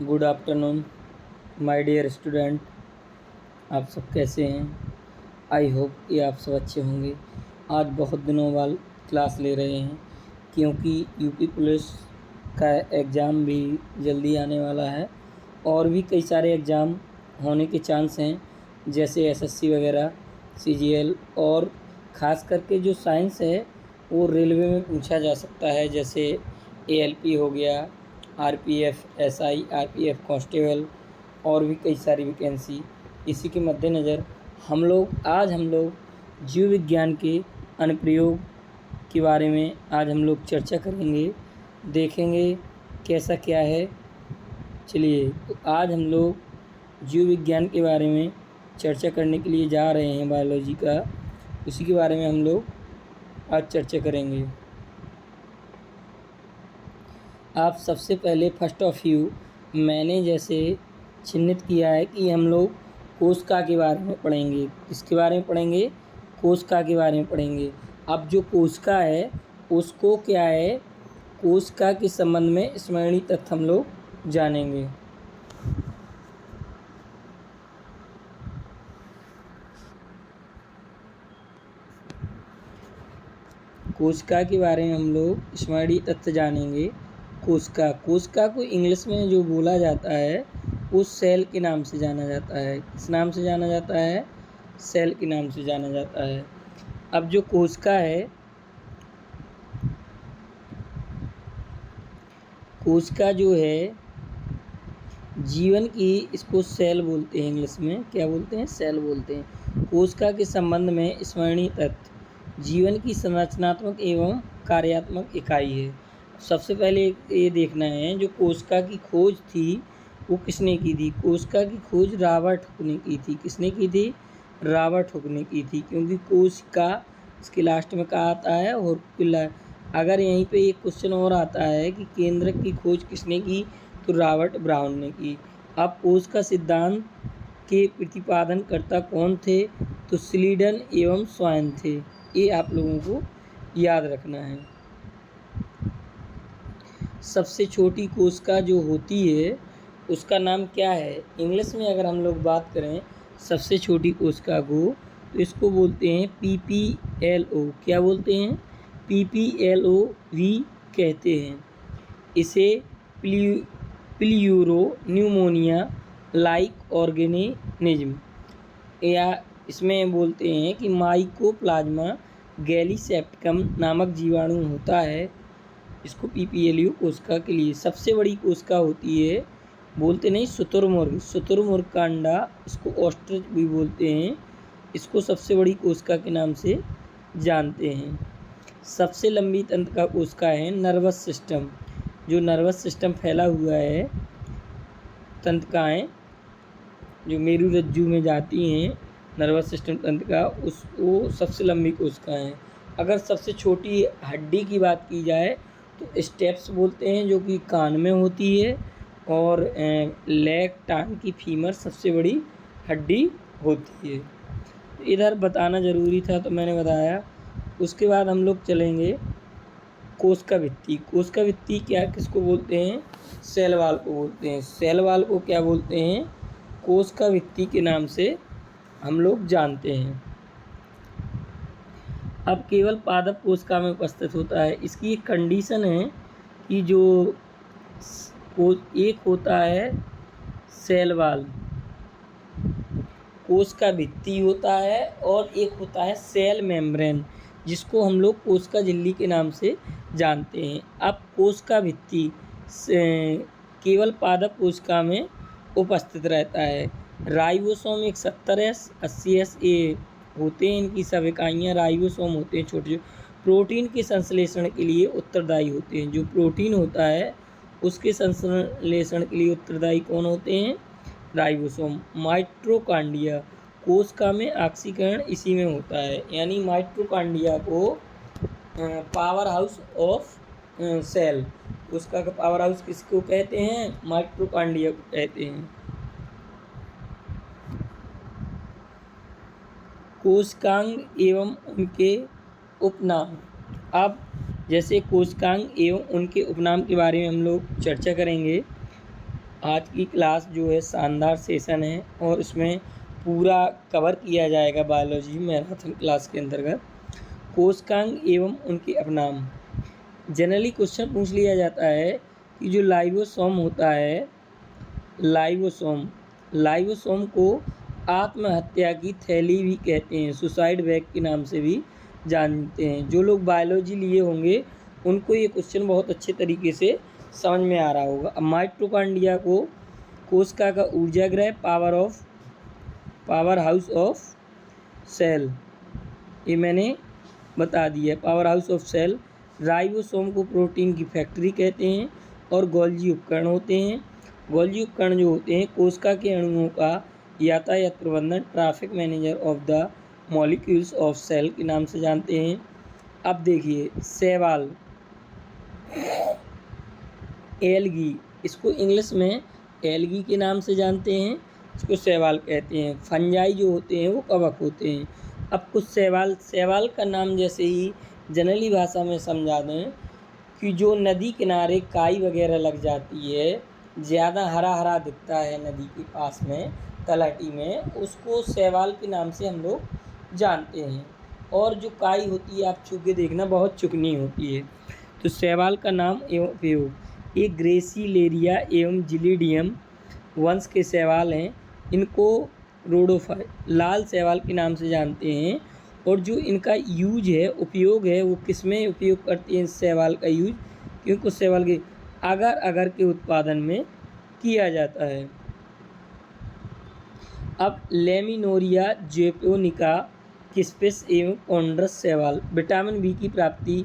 Good afternoon my dear student. आप सब कैसे हैं? आई होप कि आप सब अच्छे होंगे। आज बहुत दिनों बाद क्लास ले रहे हैं क्योंकि यूपी पुलिस का एग्ज़ाम भी जल्दी आने वाला है और भी कई सारे एग्ज़ाम होने के चांस हैं, जैसे एसएससी वगैरह, सीजीएल और ख़ास करके जो साइंस है वो रेलवे में पूछा जा सकता है, जैसे एएलपी हो गया, आरपीएफ, एसआई, आरपीएफ कांस्टेबल और भी कई सारी वैकेंसी। इसी के मद्देनज़र आज हम लोग जीव विज्ञान के अनुप्रयोग के बारे में आज हम लोग चर्चा करेंगे, देखेंगे कैसा क्या है। चलिए, तो आज हम लोग जीव विज्ञान के बारे में चर्चा करने के लिए जा रहे हैं, बायोलॉजी का। उसी के बारे में हम लोग आज चर्चा करेंगे। आप सबसे पहले फर्स्ट ऑफ यू मैंने जैसे चिन्हित किया है कि हम लोग कोशिका के बारे में पढ़ेंगे। किसके बारे में पढ़ेंगे? कोशिका के बारे में पढ़ेंगे। अब जो कोशिका है उसको क्या है, कोशिका के संबंध में स्मरणीय तथ्य हम लोग जानेंगे। कोशिका के बारे में हम लोग स्मरणीय तथ्य जानेंगे। कोशिका को इंग्लिश में जो बोला जाता है उस सेल के नाम से जाना जाता है। किस नाम से जाना जाता है? सेल के नाम से जाना जाता है। अब जो कोशिका है, कोशिका जो है जीवन की, इसको सेल बोलते हैं। इंग्लिश में क्या बोलते हैं? सेल बोलते हैं। कोशिका के संबंध में स्मरणीय तथ्य जीवन की संरचनात्मक एवं कार्यात्मक इकाई है। सबसे पहले ये देखना है, जो कोशिका की खोज थी वो किसने की थी? कोशिका की खोज रॉबर्ट हुक ने की थी। किसने की थी? रॉबर्ट हुक ने की थी, क्योंकि कोशिका इसके लास्ट में कहा आता है और अगर यहीं पे एक क्वेश्चन और आता है कि केंद्रक की खोज किसने की, तो रॉबर्ट ब्राउन ने की। अब कोशिका सिद्धांत के प्रतिपादनकर्ता कौन थे? तो स्लीडन एवं स्वाइन थे। ये आप लोगों को याद रखना है। सबसे छोटी कोशिका जो होती है उसका नाम क्या है? इंग्लिश में अगर हम लोग बात करें सबसे छोटी कोशिका को, तो इसको बोलते हैं PPLO। क्या बोलते हैं? PPLO भी कहते हैं। इसे प्ल्यूरो न्यूमोनिया लाइक ऑर्गेनिज्म, या इसमें बोलते हैं कि माइकोप्लाज्मा गैलीसेप्टिकम नामक जीवाणु होता है। इसको PPLO कोशिका के लिए सबसे बड़ी कोशिका होती है। बोलते नहीं शुतुरमुर्ग का अंडा, इसको ऑस्ट्रिच भी बोलते हैं। इसको सबसे बड़ी कोशिका के नाम से जानते हैं। सबसे लंबी तंत्रिका कोशिका है नर्वस सिस्टम। जो नर्वस सिस्टम फैला हुआ है, तंत्रिकाएँ जो मेरुरज्जु में जाती हैं, नर्वस सिस्टम तंत्रिका, वो सबसे लंबी कोशिका है। अगर सबसे छोटी हड्डी की बात की जाए तो स्टेप्स बोलते हैं, जो कि कान में होती है, और लेग टांग की फीमर सबसे बड़ी हड्डी होती है। इधर बताना ज़रूरी था तो मैंने बताया। उसके बाद हम लोग चलेंगे कोशिका भित्ति। कोशिका भित्ति क्या, किसको बोलते हैं? सेल वॉल को बोलते हैं। सेल वॉल को क्या बोलते हैं? कोशिका भित्ति के नाम से हम लोग जानते हैं। अब केवल पादप कोशिका में उपस्थित होता है। इसकी एक कंडीशन है कि जो एक होता है सेल वॉल, कोशिका भित्ति होता है, और एक होता है सेल मेम्ब्रेन, जिसको हम लोग कोशिका झिल्ली के नाम से जानते हैं। अब कोशिका भित्ति केवल पादप कोशिका में उपस्थित रहता है। राइबोसोम 70S 80S ये होते हैं, इनकी सब इकाइयाँ राइबोसोम होते हैं। छोटे प्रोटीन के संश्लेषण के लिए उत्तरदायी होते हैं। जो प्रोटीन होता है उसके संश्लेषण के लिए उत्तरदायी कौन होते हैं? राइबोसोम। माइटोकॉन्ड्रिया, कोशिका में ऑक्सीकरण इसी में होता है, यानी माइटोकॉन्ड्रिया को पावर हाउस ऑफ सेल, उसका पावर हाउस किसको कहते हैं? माइटोकॉन्ड्रिया को कहते हैं। कोशिकांग एवं उनके उपनाम। अब जैसे कोशिकांग एवं उनके उपनाम के बारे में हम लोग चर्चा करेंगे। आज की क्लास जो है शानदार सेशन है और इसमें पूरा कवर किया जाएगा बायोलॉजी मैराथन क्लास के अंतर्गत। कोशिकांग एवं उनके अपनाम। जनरली क्वेश्चन पूछ लिया जाता है कि जो लाइवोसोम होता है, लाइवोसोम को आत्महत्या की थैली भी कहते हैं, सुसाइड बैग के नाम से भी जानते हैं। जो लोग बायोलॉजी लिए होंगे उनको ये क्वेश्चन बहुत अच्छे तरीके से समझ में आ रहा होगा। अब माइटोकॉन्ड्रिया को कोशिका का ऊर्जागृह, पावर हाउस ऑफ सेल, ये मैंने बता दिया। Power house of cell. Ribosome को प्रोटीन की फैक्ट्री कहते हैं और गोल्जी उपकरण होते हैं। गोल्जी उपकरण जो होते हैं कोशिका के अणुओं का यातायात प्रबंधन, traffic manager of the molecules of cell के नाम से जानते हैं। अब देखिए शैवाल, एलगी, इसको इंग्लिश में एलगी के नाम से जानते हैं, इसको शैवाल कहते हैं। फंजाई जो होते हैं वो कवक होते हैं। अब कुछ शैवाल का नाम जैसे ही जनरली भाषा में समझा दें कि जो नदी किनारे काई वगैरह लग जाती है, ज़्यादा हरा हरा दिखता है नदी के पास में, तलहटी में, उसको शैवाल के नाम से हम लोग जानते हैं। और जो काई होती है आप छू के देखना, बहुत चिकनी होती है। तो शैवाल का नाम एवं उपयोग, ये ग्रेसिलेरिया एवं जिलीडियम वंश के शैवाल हैं। इनको रोडोफाइट, लाल शैवाल के नाम से जानते हैं। और जो इनका यूज है, उपयोग है, वो किस में उपयोग करती है इस शैवाल का यूज, क्योंकि उस शैवाल के अगर के उत्पादन में किया जाता है। अब लेमिनोरिया जेपोनिका किस्पिस एवं कॉन्ड्रस शैवाल। विटामिन बी की प्राप्ति,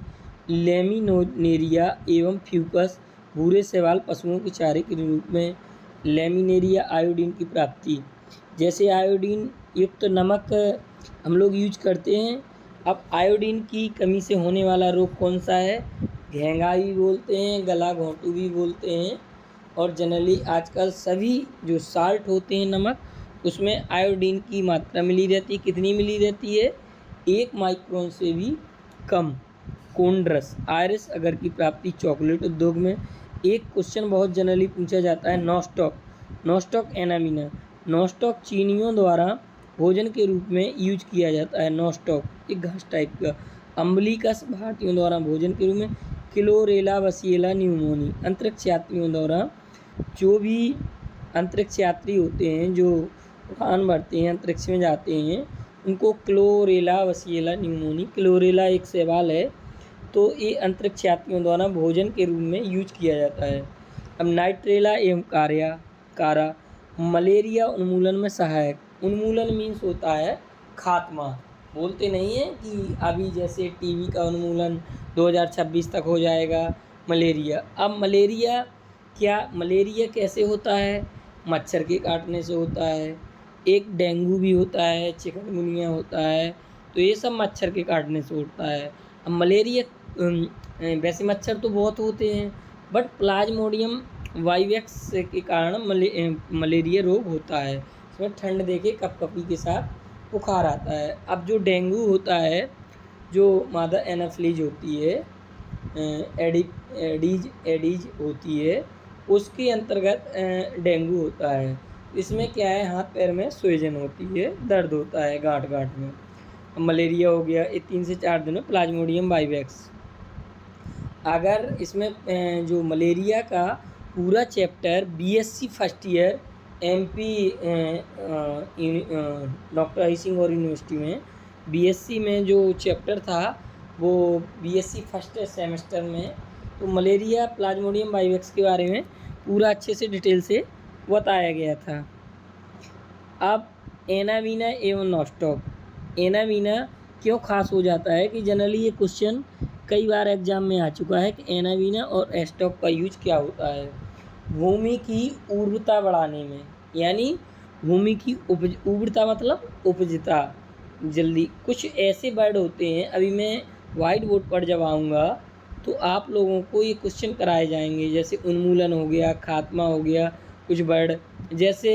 लेमिनोरिया एवं फ्यूकस भूरे शैवाल पशुओं के चारे के रूप में। लेमिनेरिया आयोडीन की प्राप्ति, जैसे आयोडीन युक्त नमक हम लोग यूज करते हैं। अब आयोडीन की कमी से होने वाला रोग कौन सा है? घेंघा भी बोलते हैं, गला घोंटू भी बोलते हैं। और जनरली आजकल सभी जो साल्ट होते हैं, नमक, उसमें आयोडीन की मात्रा मिली रहती है। कितनी मिली रहती है? 1 माइक्रोन से भी कम। कोंड्रस, आयरिस अगर की प्राप्ति चॉकलेट उद्योग में। एक क्वेश्चन बहुत जनरली पूछा जाता है, नॉस्टॉक एनामीना। नॉस्टॉक चीनियों द्वारा भोजन के रूप में यूज किया जाता है। नॉस्टॉक एक घास टाइप का। अम्बलिकस भारतीयों द्वारा भोजन के रूप में। क्लोरेला वसीला न्यूमोनी, अंतरिक्ष यात्रियों द्वारा, जो भी अंतरिक्ष यात्री होते हैं जो उड़ान भरते हैं, अंतरिक्ष में जाते हैं, उनको क्लोरेला वसीला न्यूमोनी, क्लोरेला एक शैवाल है, तो ये अंतरिक्ष यात्रियों द्वारा भोजन के रूप में यूज किया जाता है। अब नाइट्रेला एवं कारा, मलेरिया उन्मूलन में सहायक। उन्मूलन मीन्स होता है खात्मा। बोलते नहीं है कि अभी जैसे टीबी का उन्मूलन 2026 तक हो जाएगा, मलेरिया। अब मलेरिया कैसे होता है? मच्छर के काटने से होता है। एक डेंगू भी होता है, चिकनगुनिया होता है, तो ये सब मच्छर के काटने से होता है। अब मलेरिया, वैसे मच्छर तो बहुत होते हैं, बट प्लाज्मोडियम वाइवेक्स के कारण मलेरिया रोग होता है। इसमें ठंड देके कपकपी के साथ बुखार आता है। अब जो डेंगू होता है, जो मादा एनाफ्लीज होती है, एडीज होती है, उसके अंतर्गत डेंगू होता है। इसमें क्या है, हाथ पैर में सूजन होती है, दर्द होता है गांठ में। मलेरिया हो गया, ये 3 से 4 दिन में प्लाज्मोडियम वाइवेक्स। अगर इसमें जो मलेरिया का पूरा chapter BSc first year MP doctor Hari Singh और यूनिवर्सिटी में बीएससी में जो चैप्टर था, वो बीएससी फर्स्ट सेमेस्टर में, तो मलेरिया प्लाज्मोडियम वाइवेक्स के बारे में पूरा अच्छे से डिटेल से बताया गया था। अब एनावीना एवं नॉस्टॉक। एनावीना क्यों खास हो जाता है कि जनरली ये क्वेश्चन कई बार एग्जाम में आ चुका है कि एनावीना और एस्टॉक का यूज क्या होता है? भूमि की उर्वरता बढ़ाने में, यानी भूमि की उर्वरता मतलब उपजता जल्दी। कुछ ऐसे वर्ड होते हैं, अभी मैं वाइट बोर्ड पर जब आऊँगा तो आप लोगों को ये क्वेश्चन कराए जाएंगे, जैसे उन्मूलन हो गया, खात्मा हो गया, कुछ वर्ड जैसे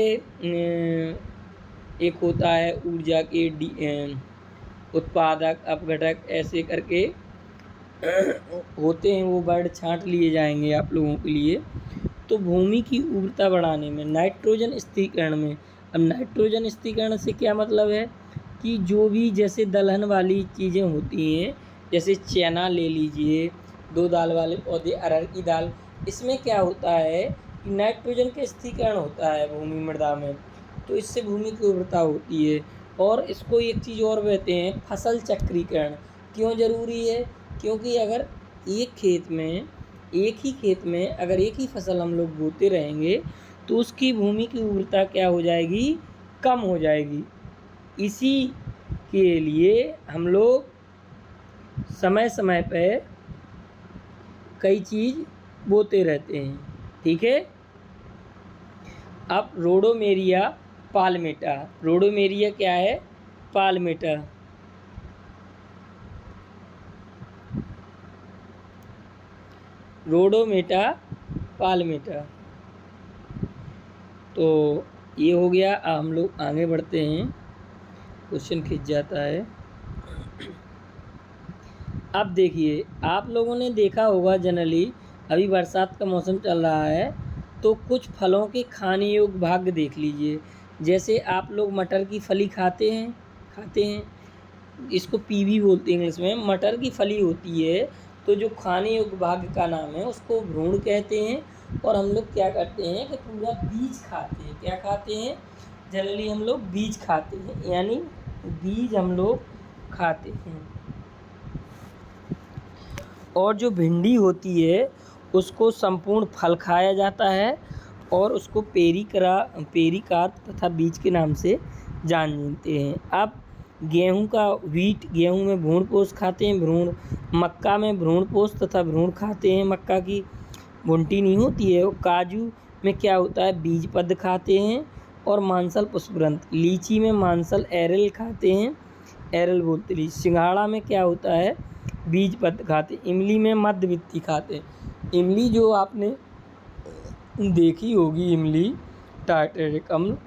एक होता है ऊर्जा के उत्पादक, अपघटक, ऐसे करके होते हैं, वो वर्ड छांट लिए जाएंगे आप लोगों के लिए। तो भूमि की उर्वरता बढ़ाने में, नाइट्रोजन स्थिरीकरण में। अब नाइट्रोजन स्थिरीकरण से क्या मतलब है कि जो भी जैसे दलहन वाली चीज़ें होती हैं, जैसे चना ले लीजिए, 2 दाल वाले पौधे, अरहर की दाल, इसमें क्या होता है कि नाइट्रोजन का स्थिरीकरण होता है भूमि मृदा में, तो इससे भूमि की उर्वरता होती है। और इसको एक चीज़ और कहते हैं फसल चक्रीकरण। क्यों ज़रूरी है? क्योंकि अगर एक ही खेत में अगर एक ही फसल हम लोग बोते रहेंगे तो उसकी भूमि की उर्वरता क्या हो जाएगी? कम हो जाएगी। इसी के लिए हम लोग समय समय पे कई चीज़ बोते रहते हैं। ठीक है। अब रोडोमेरिया पाल्मेटा। रोडोमेरिया क्या है? पाल्मेटा। रोडोमेटा पाल्मेटा। तो ये हो गया। अब हम लोग आगे बढ़ते हैं, क्वेश्चन खिंच जाता है। अब देखिए, आप लोगों ने देखा होगा जनरली अभी बरसात का मौसम चल रहा है तो कुछ फलों के खाने योग्य भाग देख लीजिए। जैसे आप लोग मटर की फली खाते हैं, इसको पीवी बोलते हैं इंग्लिश में। मटर की फली होती है तो जो खाने योग्य भाग का नाम है उसको भ्रूण कहते हैं। और हम लोग क्या करते हैं कि पूरा बीज खाते हैं। क्या खाते हैं? जनरली हम लोग बीज खाते हैं, यानी बीज हम लोग खाते हैं। और जो भिंडी होती है उसको संपूर्ण फल खाया जाता है और उसको पेरिकार्प तथा बीज के नाम से जानते हैं। अब गेहूं में भ्रूण पोष खाते हैं, भ्रूण। मक्का में भ्रूण पोष तथा भ्रूण खाते हैं, मक्का की भुंटी नहीं होती है। और काजू में क्या होता है? बीज पद खाते हैं और मांसल पुष्पग्रंथ। लीची में मांसल एरल खाते हैं, एरल बोलते लीची। सिंघाड़ा में क्या होता है? बीज पद खाते। इमली में मध्यवित्ती खाते हैं। इमली जो आपने देखी होगी, इमली टार्टेरिक अम्ल।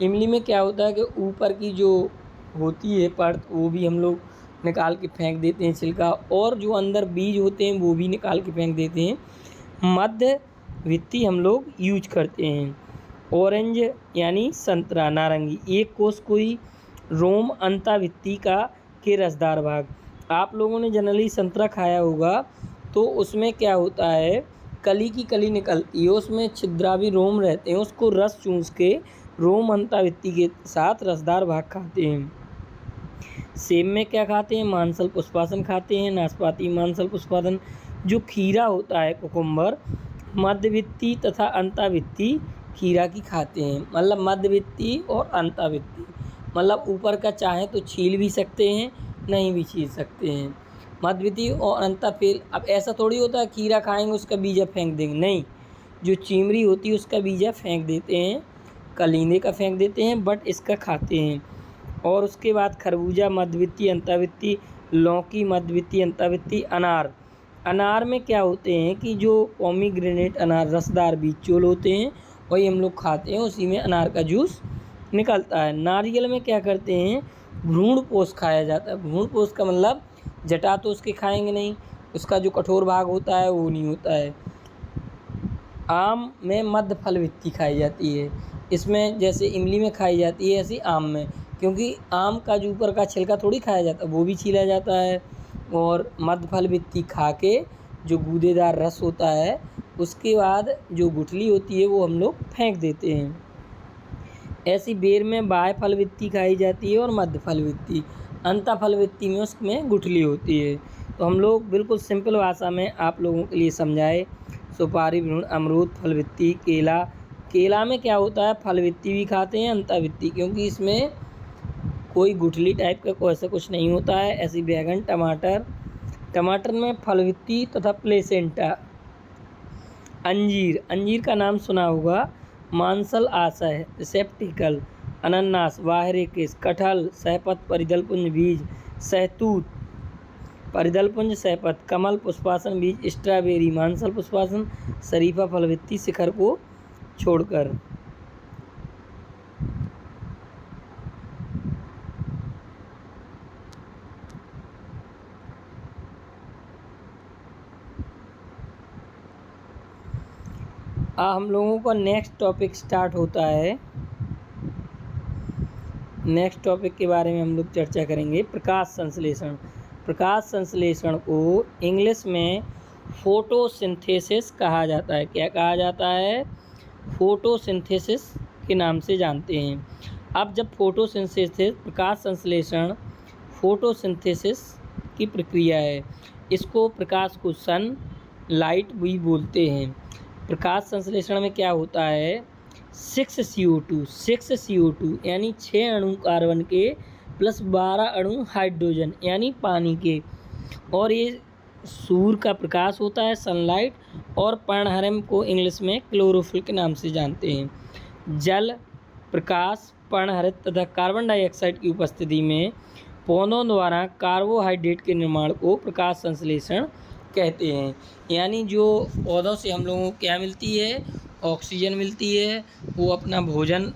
इमली में क्या होता है कि ऊपर की जो होती है परत वो भी हम लोग निकाल के फेंक देते हैं, छिलका, और जो अंदर बीज होते हैं वो भी निकाल के फेंक देते हैं। मध्यवित्ती हम लोग यूज करते हैं। ऑरेंज यानी संतरा, नारंगी। एक कोष कोई रोम अंतावित्ती का के रसदार भाग। आप लोगों ने जनरली संतरा खाया होगा तो उसमें क्या होता है, कली की कली निकलती है, उसमें छिद्रावी रोम रहते हैं, उसको रस चूस के रोम अंतावित्ती के साथ रसदार भाग खाते हैं। सेब में क्या खाते हैं? मांसल पुष्पासन खाते हैं। नाशपाती मांसल पुष्पासन। जो खीरा होता है, कुकुम्बर, मध्यवित्ती तथा अंतावित्ती खीरा की खाते हैं। मतलब मध्यवित्ती और अंतावित्ती, मतलब ऊपर का चाहे तो छील भी सकते हैं, नहीं भी छील सकते हैं। मध्यवित्ती और अंता। फिर अब ऐसा थोड़ी होता है खीरा खाएंगे उसका बीजा फेंक देंगे, नहीं। जो चीमरी होती है उसका बीजा फेंक देते हैं, कलींदे का फेंक देते हैं, बट इसका खाते हैं। और उसके बाद खरबूजा मध्यवित्ती अंतावित्ती, लौकी मध्यवित्ती अंतावित्ती। अनार में क्या होते हैं कि जो पोमीग्रेनेट अनार रसदार बीज चोल होते हैं वही हम लोग खाते हैं, उसी में अनार का जूस निकलता है। नारियल में क्या करते हैं? भ्रूण पोष खाया जाता है। भ्रूण पोष का मतलब जटा तो उसके खाएंगे नहीं, उसका जो कठोर भाग होता है वो नहीं होता है। आम में मध्य फल वित्ती खाई जाती है। इसमें जैसे इमली में खाई जाती है ऐसी आम में, क्योंकि आम का जो ऊपर का छिलका थोड़ी खाया जाता है, वो भी छीला जाता है। और मध्य फल वित्ती खा के जो गूदेदार रस होता है उसके बाद जो गुठली होती है वो हम लोग फेंक देते हैं। ऐसी बेर में बाह्य फल वित्ती खाई जाती है और मध्य फल वित्ती। अंतः फल वित्ती में उसमें गुठली होती है। तो हम लोग बिल्कुल सिंपल भाषा में आप लोगों के लिए समझाए। सुपारी, भ्रूण, अमरूद, फल वित्ती। केला में क्या होता है? फल वित्ती भी खाते हैं, अंतःवित्ती, क्योंकि इसमें कोई गुठली टाइप का कोई ऐसा कुछ नहीं होता है। ऐसी बैगन, टमाटर में फल वित्ती तथा प्लेसेंटा। अंजीर का नाम सुना होगा, मांसल आशय रिसेप्टिकल। अनन्नास बाहरी केस। कटहल सहपत परिदलपुंज बीज। सहतूत परिदलपुंज सहपत। कमल पुष्पासन बीज। स्ट्रॉबेरी मांसल पुष्पासन। शरीफा फलवित्ती शिखर को छोड़कर। हम लोगों का नेक्स्ट टॉपिक स्टार्ट होता है। नेक्स्ट टॉपिक के बारे में हम लोग चर्चा करेंगे प्रकाश संश्लेषण। प्रकाश संश्लेषण को इंग्लिश में फोटोसिंथेसिस कहा जाता है। क्या कहा जाता है? फोटोसिंथेसिस के नाम से जानते हैं। अब जब फोटोसिंथेसिस प्रकाश संश्लेषण फोटोसिंथेसिस की प्रक्रिया है, इसको प्रकाश को सन लाइट भी बोलते हैं। प्रकाश संश्लेषण में क्या होता है? 6 CO2 यानी 6 अणु कार्बन के प्लस 12 अणु हाइड्रोजन यानी पानी के, और ये सूर्य का प्रकाश होता है सनलाइट, और पर्णहरम को इंग्लिश में क्लोरोफिल के नाम से जानते हैं। जल, प्रकाश, पर्णहरित तथा कार्बन डाइऑक्साइड की उपस्थिति में पौधों द्वारा कार्बोहाइड्रेट के निर्माण को प्रकाश संश्लेषण कहते हैं। यानी जो पौधों से हम लोगों को क्या मिलती है? ऑक्सीजन मिलती है, वो अपना भोजन।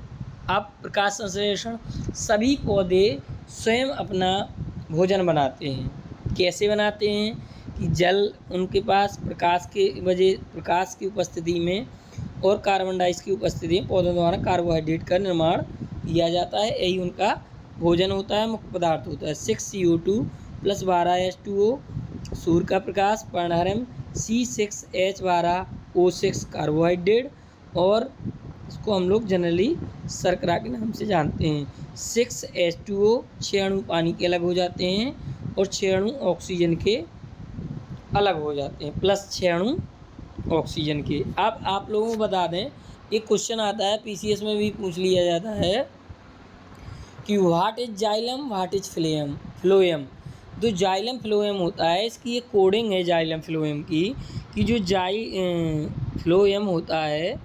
अब प्रकाश संश्लेषण सभी पौधे स्वयं अपना भोजन बनाते हैं। कैसे बनाते हैं? कि जल उनके पास प्रकाश की उपस्थिति में और कार्बन डाइऑक्साइड की उपस्थिति में पौधों द्वारा कार्बोहाइड्रेट का निर्माण किया जाता है। यही उनका भोजन होता है, मुख्य पदार्थ होता है। 6 CO2 प्लस 12 H2O सूर्य का प्रकाश, पर्णहरम C6H12O6 कार्बोहाइड्रेट, और इसको हम लोग जनरली शर्करा के नाम से जानते हैं। 6H2O 6 अणु पानी के अलग हो जाते हैं और 6 अणु ऑक्सीजन के अलग हो जाते हैं, प्लस 6 अणु ऑक्सीजन के। अब आप लोगों को बता दें, एक क्वेश्चन आता है PCS में भी पूछ लिया जाता है कि what is xylem, what is phloem. जो जाइलम फ्लोएम होता है, इसकी एक कोडिंग है जाइलम फ्लोएम की, कि जो फ्लोएम होता है,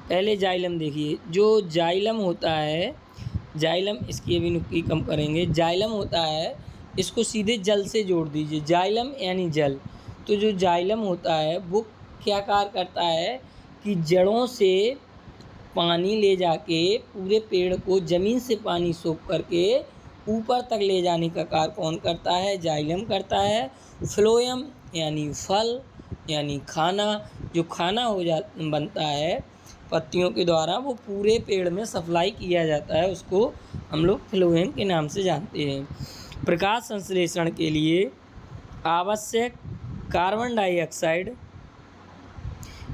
पहले जाइलम देखिए। जो जाइलम होता है, जाइलम, इसकी अभी नुक्की कम करेंगे। जाइलम होता है, इसको सीधे जल से जोड़ दीजिए। जाइलम यानी जल। तो जो जाइलम होता है वो क्या कार्य करता है कि जड़ों से पानी ले जाके पूरे पेड़ को ज़मीन से पानी सोख करके ऊपर तक ले जाने का कार्य कौन करता है? जाइलम करता है। फ्लोएम यानी फल यानी खाना, जो खाना बनता है पत्तियों के द्वारा, वो पूरे पेड़ में सप्लाई किया जाता है, उसको हम लोग फ्लोएम के नाम से जानते हैं। प्रकाश संश्लेषण के लिए आवश्यक कार्बन डाइऑक्साइड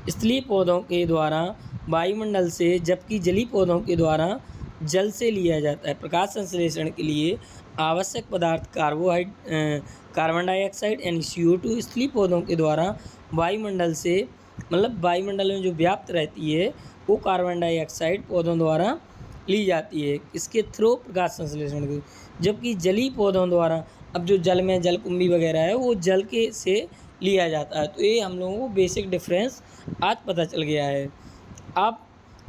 स्थलीय पौधों के द्वारा वायुमंडल से, जबकि जलीय पौधों के द्वारा जल से लिया जाता है। प्रकाश संश्लेषण के लिए आवश्यक पदार्थ कार्बन डाइऑक्साइड यानी CO2 स्थलीय पौधों के द्वारा वायुमंडल से, मतलब वायुमंडल में जो व्याप्त रहती है, वो कार्बन डाइऑक्साइड पौधों द्वारा ली जाती है। इसके थ्रू प्रकाश संश्लेषण की, जबकि जलीय पौधों द्वारा, अब जो जल में जलकुंभी वगैरह है, वो जल के से लिया जाता है। तो ये हम लोगों को बेसिक डिफरेंस आज पता चल गया है। अब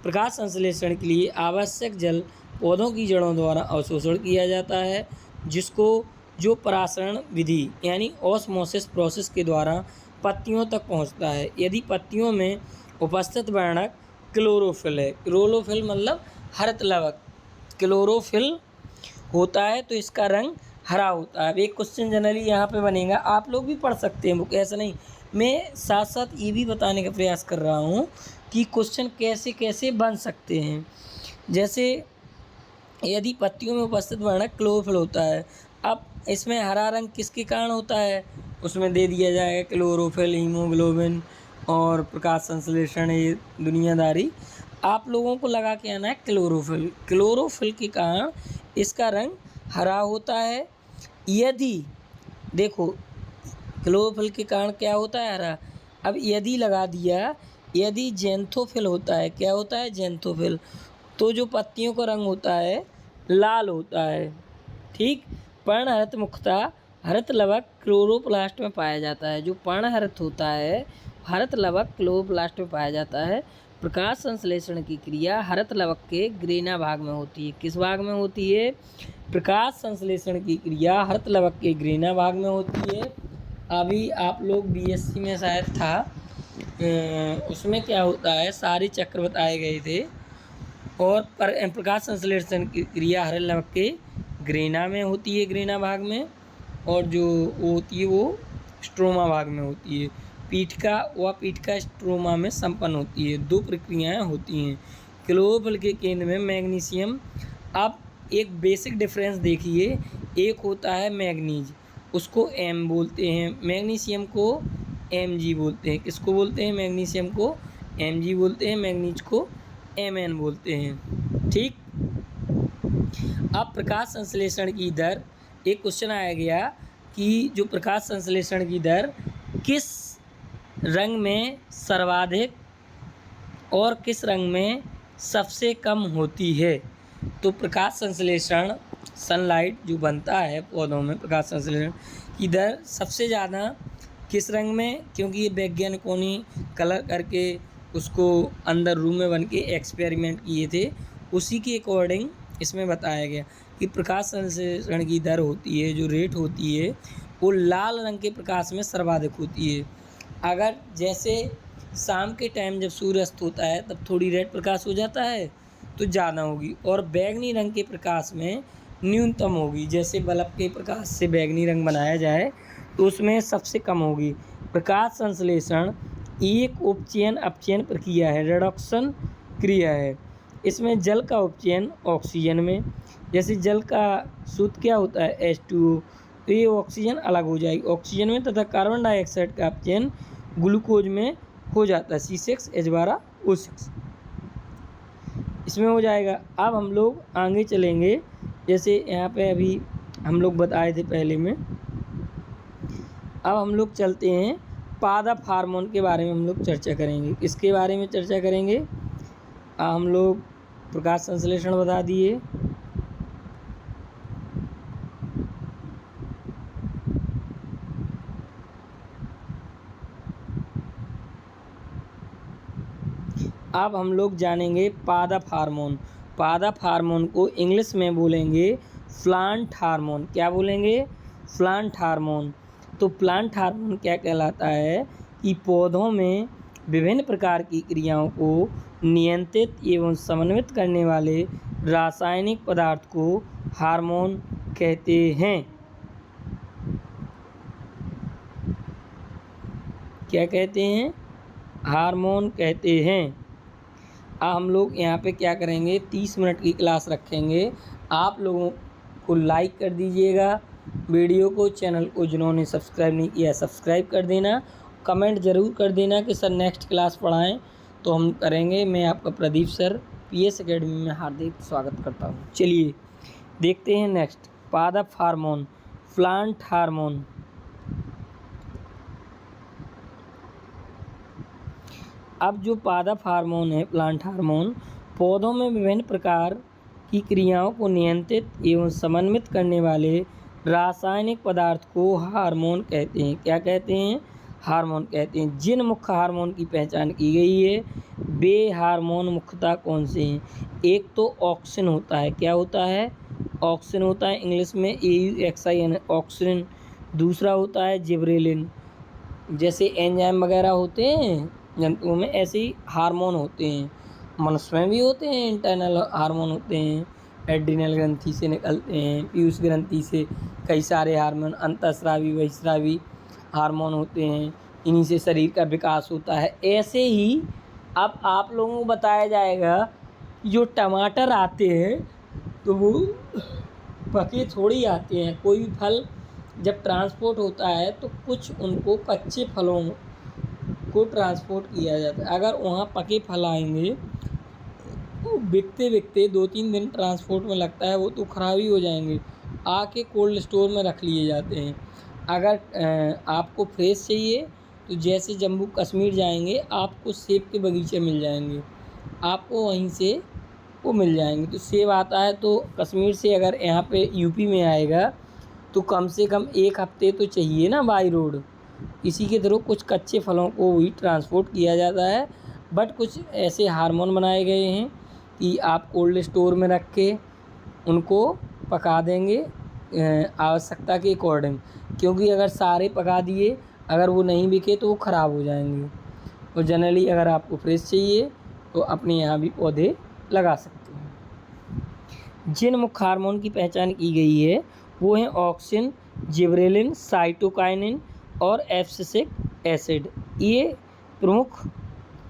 प्रकाश संश्लेषण के लिए आवश्यक जल पौधों की जड़ों द्वारा अवशोषण किया जाता है, जो परासरण विधि यानी ऑस्मोसिस प्रोसेस के द्वारा पत्तियों तक पहुंचता है। यदि पत्तियों में उपस्थित वर्णक क्लोरोफिल है, क्लोरोफिल मतलब हरित लवक, क्लोरोफिल होता है तो इसका रंग हरा होता है। अब एक क्वेश्चन जनरली यहाँ पे बनेगा, आप लोग भी पढ़ सकते हैं बुक, ऐसा नहीं, मैं साथ साथ ये भी बताने का प्रयास कर रहा हूँ कि क्वेश्चन कैसे कैसे बन सकते हैं। जैसे यदि पत्तियों में उपस्थित वर्णक क्लोरोफिल होता है, अब इसमें हरा रंग किसके कारण होता है? उसमें दे दिया जाएगा क्लोरोफिल, हीमोग्लोबिन और प्रकाश संश्लेषण, ये दुनियादारी। आप लोगों को लगा के आना है क्लोरोफिल। क्लोरोफिल के कारण इसका रंग हरा होता है। यदि देखो क्लोरोफिल के कारण क्या होता है? हरा। अब यदि लगा दिया, यदि जेंथोफिल होता है, क्या होता है? जेंथोफिल, तो जो पत्तियों का रंग होता है लाल होता है। ठीक। पर्णहरित मुख्यतः हरित लवक क्लोरोप्लास्ट में पाया जाता है। जो पर्णहरित होता है, हरित लवक क्लोरोप्लास्ट में पाया जाता है। प्रकाश संश्लेषण की क्रिया हरित लवक के ग्रेना भाग में होती है। किस भाग में होती है? प्रकाश संश्लेषण की क्रिया हरित लवक के ग्रेना भाग में होती है। अभी आप लोग BSc में शायद था, उसमें क्या होता है, सारे चक्र बताए गए थे, और प्रकाश संश्लेषण की क्रिया हरित लवक के ग्रेना में होती है, ग्रेना भाग में, और जो वो होती है वो स्ट्रोमा भाग में होती है। पीठिका व पीठिका स्ट्रोमा में संपन्न होती है। 2 प्रक्रियाएं होती हैं। क्लोरोफिल के केंद्र में मैग्नीशियम। अब एक बेसिक डिफरेंस देखिए, एक होता है मैग्नीज, उसको एम बोलते हैं, मैग्नीशियम को Mg बोलते हैं। किसको बोलते हैं? मैग्नीशियम को Mg बोलते हैं, मैग्नीज को Mn बोलते हैं। ठीक। अब प्रकाश संश्लेषण की दर, एक क्वेश्चन आया गया कि जो प्रकाश संश्लेषण की दर किस रंग में सर्वाधिक और किस रंग में सबसे कम होती है। तो प्रकाश संश्लेषण, सनलाइट जो बनता है पौधों में, प्रकाश संश्लेषण की दर सबसे ज़्यादा किस रंग में, क्योंकि ये वैज्ञानिकों ने कलर करके उसको अंदर रूम में बन के एक्सपेरिमेंट किए थे, उसी के अकॉर्डिंग इसमें बताया गया कि प्रकाश संश्लेषण की दर होती है, जो रेट होती है, वो लाल रंग के प्रकाश में सर्वाधिक होती है। अगर जैसे शाम के टाइम जब सूर्यास्त होता है तब थोड़ी रेड प्रकाश हो जाता है तो ज़्यादा होगी, और बैगनी रंग के प्रकाश में न्यूनतम होगी। जैसे बल्ब के प्रकाश से बैगनी रंग बनाया जाए तो उसमें सबसे कम होगी। प्रकाश संश्लेषण एक उपचयन अपचयन प्रक्रिया है, रिडक्शन क्रिया है। इसमें जल का उपचयन ऑक्सीजन में, जैसे जल का शुद्ध क्या होता है H2O, तो ये ऑक्सीजन अलग हो जाएगी ऑक्सीजन में, तथा कार्बन डाइऑक्साइड का अपचयन ग्लूकोज में हो जाता है C6H12O6, इसमें हो जाएगा। अब हम लोग आगे चलेंगे, जैसे यहाँ पे अभी हम लोग बताए थे पहले में। अब हम लोग चलते हैं पादप हार्मोन के बारे में हम लोग चर्चा करेंगे। किसके बारे में चर्चा करेंगे? हम लोग प्रकाश संश्लेषण बता दिए, अब हम लोग जानेंगे पादप हार्मोन। पादप हार्मोन को इंग्लिश में बोलेंगे प्लांट हार्मोन। क्या बोलेंगे? Plant hormone. तो प्लांट हार्मोन क्या कहलाता है कि पौधों में विभिन्न प्रकार की क्रियाओं को नियंत्रित एवं समन्वित करने वाले रासायनिक पदार्थ को हार्मोन कहते हैं। क्या कहते हैं? हार्मोन कहते हैं। अब हम लोग यहाँ पे क्या करेंगे, 30 मिनट की क्लास रखेंगे। आप लोगों को लाइक कर दीजिएगा वीडियो को, चैनल को जिन्होंने सब्सक्राइब नहीं किया सब्सक्राइब कर देना, कमेंट ज़रूर कर देना कि सर नेक्स्ट क्लास पढ़ाएं, तो हम करेंगे। मैं आपका प्रदीप सर PS एकेडमी में हार्दिक स्वागत करता हूँ। चलिए देखते हैं नेक्स्ट, पादप हार्मोन, प्लांट हार्मोन। अब जो पादप हार्मोन है, प्लांट हार्मोन, पौधों में विभिन्न प्रकार की क्रियाओं को नियंत्रित एवं समन्वित करने वाले रासायनिक पदार्थ को हार्मोन कहते हैं। क्या कहते हैं? हार्मोन कहते हैं। जिन मुख्य हार्मोन की पहचान की गई है, वे हार्मोन मुख्यतः कौन से हैं? एक तो ऑक्सिन होता है। क्या होता है? ऑक्सिन होता है, इंग्लिश में AUXIN, ऑक्सिन। दूसरा होता है जिबरेलिन। जैसे एंजाइम वगैरह होते हैं जंतुओं में, ऐसे ही हार्मोन होते हैं। मनुष्य में भी होते हैं, इंटरनल हार्मोन होते हैं, एड्रिनल ग्रंथि से निकलते हैं, पीयूष ग्रंथि से कई सारे हार्मोन, अंतःस्रावी बहिस्रावी हार्मोन होते हैं, इन्हीं से शरीर का विकास होता है। ऐसे ही अब आप लोगों को बताया जाएगा, जो टमाटर आते हैं तो वो पके थोड़ी आते हैं। कोई भी फल जब ट्रांसपोर्ट होता है तो कुछ उनको कच्चे फलों को ट्रांसपोर्ट किया जाता है। अगर वहाँ पके फल आएंगे तो बिकते बिकते 2-3 दिन ट्रांसपोर्ट में लगता है, वो तो ख़राब ही हो जाएंगे, आके कोल्ड स्टोर में रख लिए जाते हैं। अगर आपको फ्रेश चाहिए तो जैसे जम्मू कश्मीर जाएंगे आपको सेब के बगीचे मिल जाएंगे, आपको वहीं से वो मिल जाएंगे। तो सेब आता है तो कश्मीर से अगर यहाँ पे यूपी में आएगा तो कम से कम 1 हफ्ते तो चाहिए ना बाई रोड। इसी के थ्रू कुछ कच्चे फलों को भी ट्रांसपोर्ट किया जाता है। बट कुछ ऐसे हार्मोन बनाए गए हैं कि आप कोल्ड स्टोर में रख के उनको पका देंगे आवश्यकता के अकॉर्डिंग, क्योंकि अगर सारे पका दिए, अगर वो नहीं बिके तो वो ख़राब हो जाएंगे। और जनरली अगर आपको फ्रेश चाहिए तो अपने यहाँ भी पौधे लगा सकते हैं। जिन मुख्य हार्मोन की पहचान की गई है वो हैं ऑक्सिन, जिबरेलिन, साइटोकाइनिन और एब्सिसिक एसिड। ये प्रमुख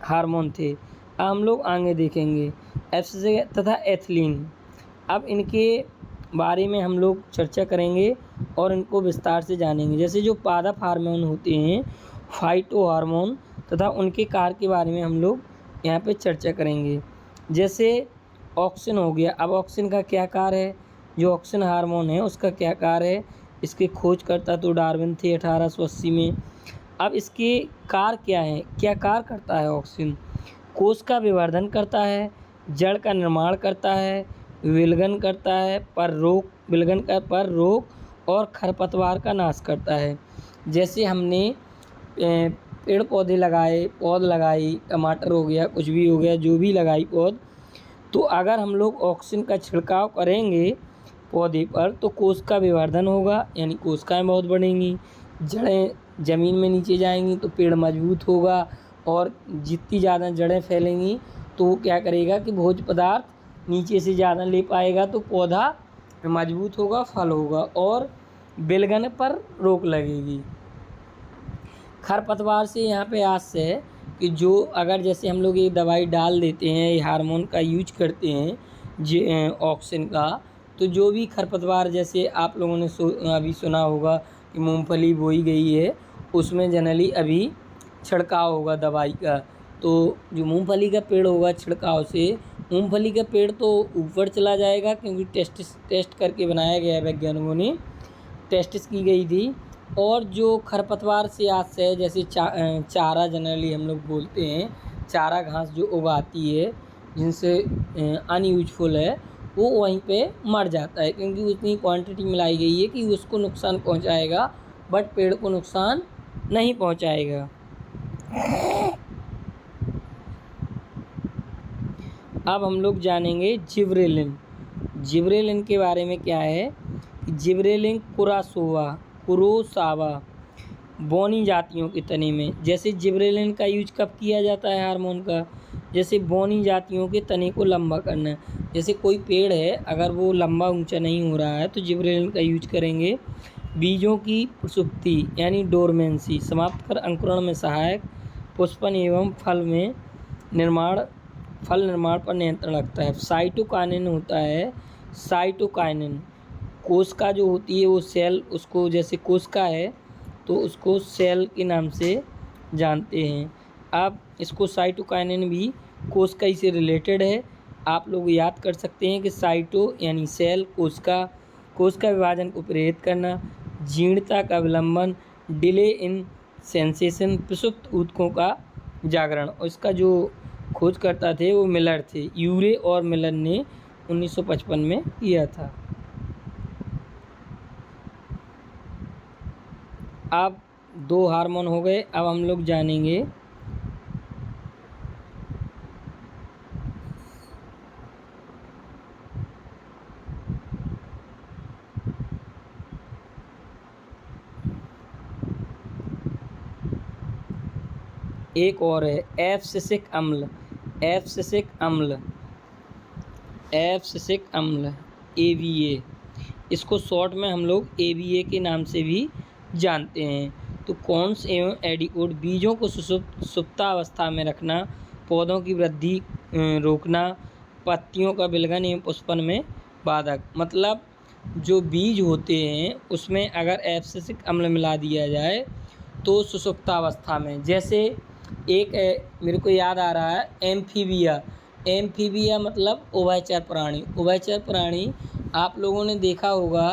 हार्मोन थे। अब हम लोग आगे देखेंगे एस्ट्रोजन तथा एथिलीन। अब इनके बारे में हम लोग चर्चा करेंगे और इनको विस्तार से जानेंगे। जैसे जो पादप हार्मोन होते हैं, फाइटो हार्मोन, तथा उनके कार्य के बारे में हम लोग यहाँ पे चर्चा करेंगे। जैसे ऑक्सिन हो गया। अब ऑक्सिन का क्या कार्य है, जो ऑक्सिन हार्मोन है उसका क्या कार्य है, इसके खोजकर्ता तो डार्विन थे 1880 में। अब इसके कार्य क्या है, क्या कार्य करता है ऑक्सिन? कोश का विवर्धन करता है, जड़ का निर्माण करता है, विलगन करता है, पर रोग और खरपतवार का नाश करता है। जैसे हमने पेड़ पौधे लगाए, पौध लगाई, टमाटर हो गया, कुछ भी हो गया, जो भी लगाई पौध, तो अगर हम लोग ऑक्सीजन का छिड़काव करेंगे पौधे पर तो कोश का विवर्धन होगा, यानी कोशिकाएँ बहुत बढ़ेंगी, जड़ें ज़मीन में नीचे जाएंगी तो पेड़ मजबूत होगा, और जितनी ज़्यादा जड़ें फैलेंगी तो वो क्या करेगा कि भोज्य पदार्थ नीचे से ज़्यादा ले पाएगा, तो पौधा मजबूत होगा, फल होगा और बिलगन पर रोक लगेगी। खरपतवार से यहाँ पे आशय है कि जो अगर जैसे हम लोग ये दवाई डाल देते हैं, ये हार्मोन का यूज करते हैं ऑक्सिन का, तो जो भी खरपतवार, जैसे आप लोगों ने अभी सुना होगा कि मूंगफली बोई गई है, उसमें जनरली अभी छिड़काव होगा दवाई का। तो जो मूंगफली का पेड़ होगा, छिड़काव से मूंगफली का पेड़ तो ऊपर चला जाएगा, क्योंकि टेस्ट करके बनाया गया है, वैज्ञानिकों ने टेस्ट की गई थी। और जो खरपतवार से आशय है, जैसे चारा जनरली हम लोग बोलते हैं, चारा घास जो उगाती है जिनसे अनयूजफुल है, वो वहीं पे मर जाता है, क्योंकि उतनी क्वांटिटी मिलाई गई है कि उसको नुकसान पहुंचाएगा, बट पेड़ को नुकसान नहीं पहुंचाएगा। अब हम लोग जानेंगे जिब्रेलिन। जिब्रेलिन के बारे में क्या है, जिब्रेलिन कुरोसावा बोनी जातियों के तने में। जैसे जिब्रेलिन का यूज कब किया जाता है हार्मोन का, जैसे बोनी जातियों के तने को लंबा करना। जैसे कोई पेड़ है, अगर वो लंबा ऊंचा नहीं हो रहा है तो जिब्रेलिन का यूज करेंगे। बीजों की प्रसुप्ति यानी डोरमेंसी समाप्त कर अंकुरण में सहायक, पुष्पन एवं फल निर्माण पर नियंत्रण रखता है। साइटोकाइनिन होता है, साइटोकाइनिन कोशिका जो होती है वो सेल, उसको जैसे कोशिका है तो उसको सेल के नाम से जानते हैं। अब इसको साइटोकाइनिन भी कोशिका से रिलेटेड है। आप लोग याद कर सकते हैं कि साइटो यानी सेल, कोशिका विभाजन को प्रेरित करना, जीर्णता का विलंबन, डिले इन सेंसेशन, प्रसुप्त ऊतकों का जागरण। और इसका जो खोजकर्ता थे वो मिलर थे, यूरे और मिलर ने 1955 में किया था। अब 2 हार्मोन हो गए। अब हम लोग जानेंगे एक और है एब्सिसिक अम्ल। एब्सिसिक अम्ल AVA, इसको शॉर्ट में हम लोग AVA के नाम से भी जानते हैं। तो कॉन्स एवं एडिकोड बीजों को सुप्तावस्था में रखना, पौधों की वृद्धि रोकना, पत्तियों का विलगन एवं पुष्पन में बाधक। मतलब जो बीज होते हैं उसमें अगर एब्सिसिक अम्ल मिला दिया जाए तो सुसुप्तावस्था में, जैसे एक मेरे को याद आ रहा है एम्फीबिया मतलब उभयचर प्राणी। उभयचर प्राणी आप लोगों ने देखा होगा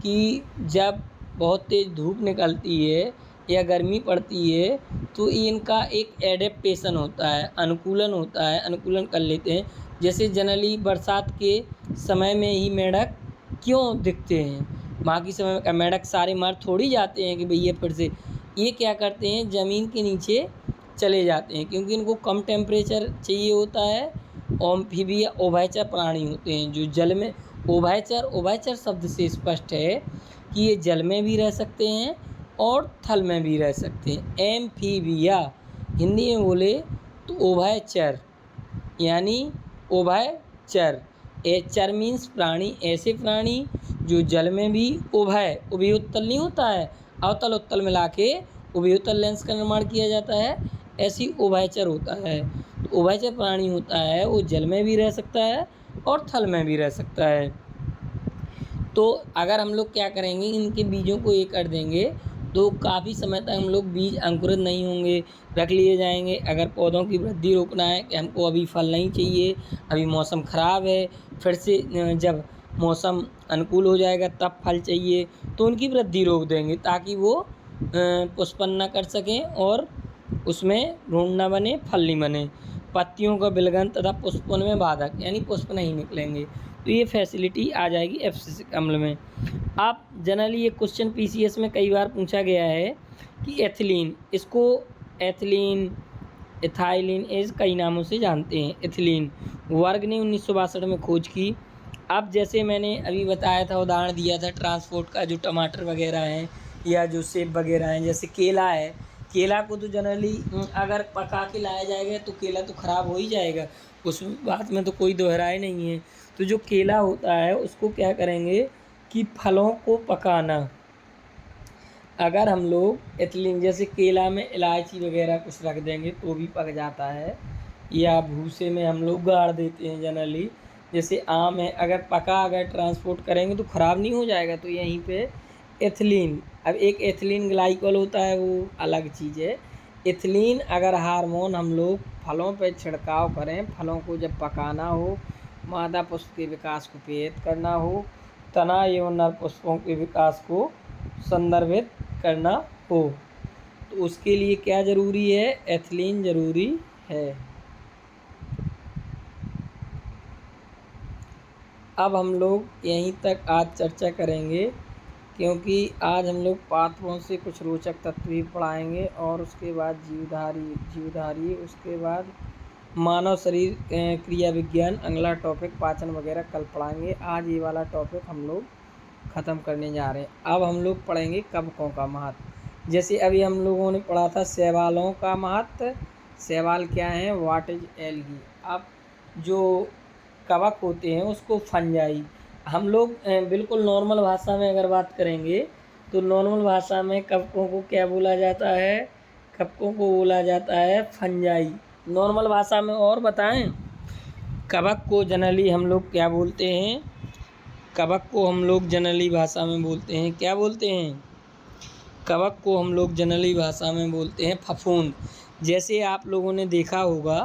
कि जब बहुत तेज़ धूप निकलती है या गर्मी पड़ती है तो इनका एक एडेप्टेशन होता है, अनुकूलन कर लेते हैं। जैसे जनरली बरसात के समय में ही मेंढक क्यों दिखते हैं, बाकी समय में मेंढक सारे मर थोड़ी जाते हैं कि भैया फिर से, ये क्या करते हैं ज़मीन के नीचे चले जाते हैं, क्योंकि इनको कम टेम्परेचर चाहिए होता है। एम्फीबिया उभयचर प्राणी होते हैं जो जल में, उभयचर शब्द से स्पष्ट है कि ये जल में भी रह सकते हैं और थल में भी रह सकते हैं। एम्फीबिया हिंदी में बोले तो उभयचर, यानी उभयचर। चर मीन्स प्राणी, ऐसे प्राणी जो जल में भी उभयोत्तल नहीं होता है, अवतल उत्तल मिला के उभयोतल लेंस का निर्माण किया जाता है, ऐसी उभयचर होता है। तो उभयचर प्राणी होता है वो जल में भी रह सकता है और थल में भी रह सकता है। तो अगर हम लोग क्या करेंगे, इनके बीजों को ये कर देंगे तो काफ़ी समय तक हम लोग बीज अंकुरित नहीं होंगे, रख लिए जाएंगे। अगर पौधों की वृद्धि रोकना है कि हमको अभी फल नहीं चाहिए, अभी मौसम ख़राब है, फिर से जब मौसम अनुकूल हो जाएगा तब फल चाहिए, तो उनकी वृद्धि रोक देंगे ताकि वो पुष्पन न कर सकें और उसमें भ्रूण न बने, फल नहीं बने। पत्तियों का विलगन तथा पुष्पन में बाधक, यानी पुष्प नहीं निकलेंगे, तो ये फैसिलिटी आ जाएगी एब्सिसिक अम्ल में। आप जनरली ये क्वेश्चन पीसीएस में कई बार पूछा गया है कि एथिलीन, इसको एथिलीन, एथाइलिन इस कई नामों से जानते हैं। एथिलीन वर्ग ने 1962 में खोज की। अब जैसे मैंने अभी बताया था, उदाहरण दिया था ट्रांसपोर्ट का, जो टमाटर वगैरह हैं या जो सेब वगैरह हैं, जैसे केला है, केला को तो जनरली अगर पका के लाया जाएगा तो केला तो ख़राब हो ही जाएगा, उस बात में तो कोई दोहराए नहीं है। तो जो केला होता है उसको क्या करेंगे कि फलों को पकाना, अगर हम लोग एथिलीन जैसे केला में इलायची वगैरह कुछ रख देंगे तो भी पक जाता है, या भूसे में हम लोग गाड़ देते हैं जनरली। जैसे आम है, अगर ट्रांसपोर्ट करेंगे तो ख़राब नहीं हो जाएगा, तो यहीं पे एथिलीन। अब एक एथिलीन ग्लाइकॉल होता है, वो अलग चीज़ है। एथिलीन अगर हार्मोन हम लोग फलों पे छिड़काव करें, फलों को जब पकाना हो, मादा पुष्प के विकास को प्रेरित करना हो, तना एवं नर पुष्पों के विकास को संदर्भित करना हो, तो उसके लिए क्या ज़रूरी है, एथिलीन ज़रूरी है। अब हम लोग यहीं तक आज चर्चा करेंगे, क्योंकि आज हम लोग पात्रों से कुछ रोचक तत्व भी पढ़ाएंगे और उसके बाद जीवधारी, उसके बाद मानव शरीर क्रिया विज्ञान, अगला टॉपिक पाचन वगैरह कल पढ़ाएंगे। आज ये वाला टॉपिक हम लोग ख़त्म करने जा रहे हैं। अब हम लोग पढ़ेंगे कवकों का महत्व। जैसे अभी हम लोगों ने पढ़ा था शैवालों का महत्व, शैवाल क्या है, व्हाट इज एल्गी। अब जो कवक होते हैं उसको फंजाई, हम लोग बिल्कुल नॉर्मल भाषा में अगर बात करेंगे तो नॉर्मल भाषा में कवकों को क्या बोला जाता है, कवकों को बोला जाता है फंजाई नॉर्मल भाषा में। और बताएं, कवक को जनरली हम लोग क्या बोलते हैं, कवक को हम लोग जनरली भाषा में बोलते हैं, क्या बोलते हैं, कवक को हम लोग जनरली भाषा में बोलते हैं फफूंद। जैसे आप लोगों ने देखा होगा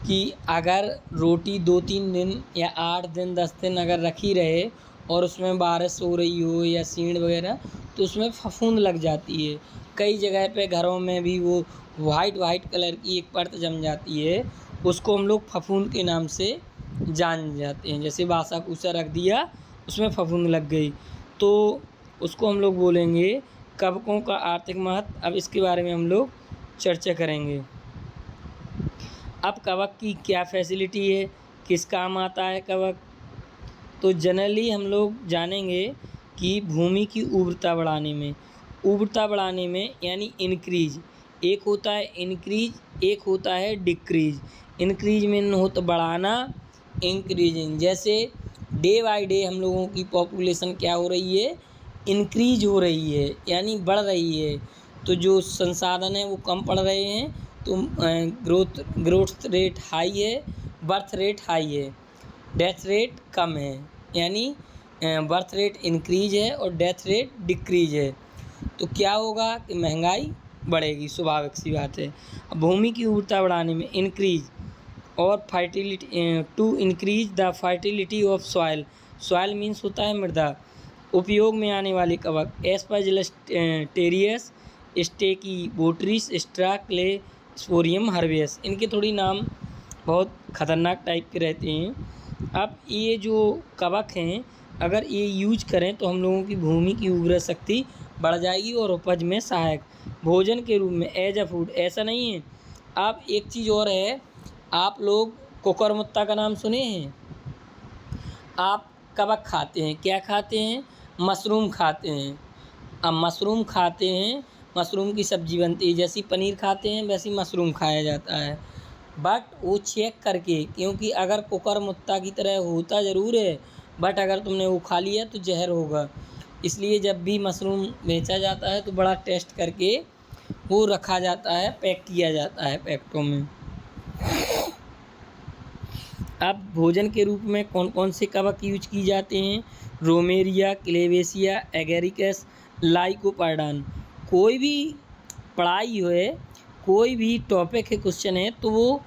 कि अगर रोटी 2-3 दिन या 8 दिन 10 दिन अगर रखी रहे और उसमें बारिश हो रही हो या सीढ़ वगैरह, तो उसमें फफूंद लग जाती है। कई जगह पे घरों में भी वो वाइट कलर की एक परत जम जाती है, उसको हम लोग फफूंद के नाम से जान जाते हैं। जैसे बासा कूसा रख दिया, उसमें फफूंद लग गई, तो उसको हम लोग बोलेंगे कवकों का आर्थिक महत्व। अब इसके बारे में हम लोग चर्चा करेंगे। अब कवक की क्या फैसिलिटी है, किस काम आता है कवक, तो जनरली हम लोग जानेंगे कि भूमि की उर्वरता बढ़ाने में यानी इंक्रीज, एक होता है इंक्रीज, एक होता है डिक्रीज। इंक्रीज में होता बढ़ाना, इंक्रीजिंग। जैसे डे बाय डे हम लोगों की पॉपुलेशन क्या हो रही है, इंक्रीज हो रही है, यानी बढ़ रही है। तो जो संसाधन है वो कम पड़ रहे हैं, तो ग्रोथ रेट हाई है, बर्थ रेट हाई है, डेथ रेट कम है, यानी बर्थ रेट इंक्रीज है और डेथ रेट डिक्रीज है। तो क्या होगा कि महंगाई बढ़ेगी, स्वाभाविक सी बात है। अब भूमि की उर्वरता बढ़ाने में इंक्रीज और fertility, to increase the fertility of soil, soil means होता है मृदा। उपयोग में आने वाले कवक एस्परजिलस टेरियस, स्टेकी बोट्रिस, स्ट्रा क्ले स्पोरियम हर्बियस, इनके थोड़ी नाम बहुत ख़तरनाक टाइप के रहते हैं। अब ये जो कवक हैं अगर ये यूज करें तो हम लोगों की भूमि की उर्वरा शक्ति बढ़ जाएगी और उपज में सहायक, भोजन के रूप में एज अ फूड, ऐसा नहीं है। अब एक चीज़ और है, आप लोग कोकरमुत्ता का नाम सुने हैं, आप कवक खाते हैं, क्या खाते हैं, मशरूम खाते हैं। अब मशरूम खाते हैं, मशरूम की सब्ज़ी बनती है, जैसी पनीर खाते हैं वैसी मशरूम खाया जाता है, बट वो चेक करके, क्योंकि अगर कुकरमुत्ता की तरह होता ज़रूर है, बट अगर तुमने वो खा लिया तो जहर होगा। इसलिए जब भी मशरूम बेचा जाता है तो बड़ा टेस्ट करके वो रखा जाता है, पैक किया जाता है पैकेटों में। अब भोजन के रूप में कौन कौन से कवक यूज किए जाते हैं? रोमेरिया, क्लेवेसिया, एगेरिकस, लाइकोपर्डान। कोई भी पढ़ाई है, कोई भी टॉपिक है, क्वेश्चन है, तो वो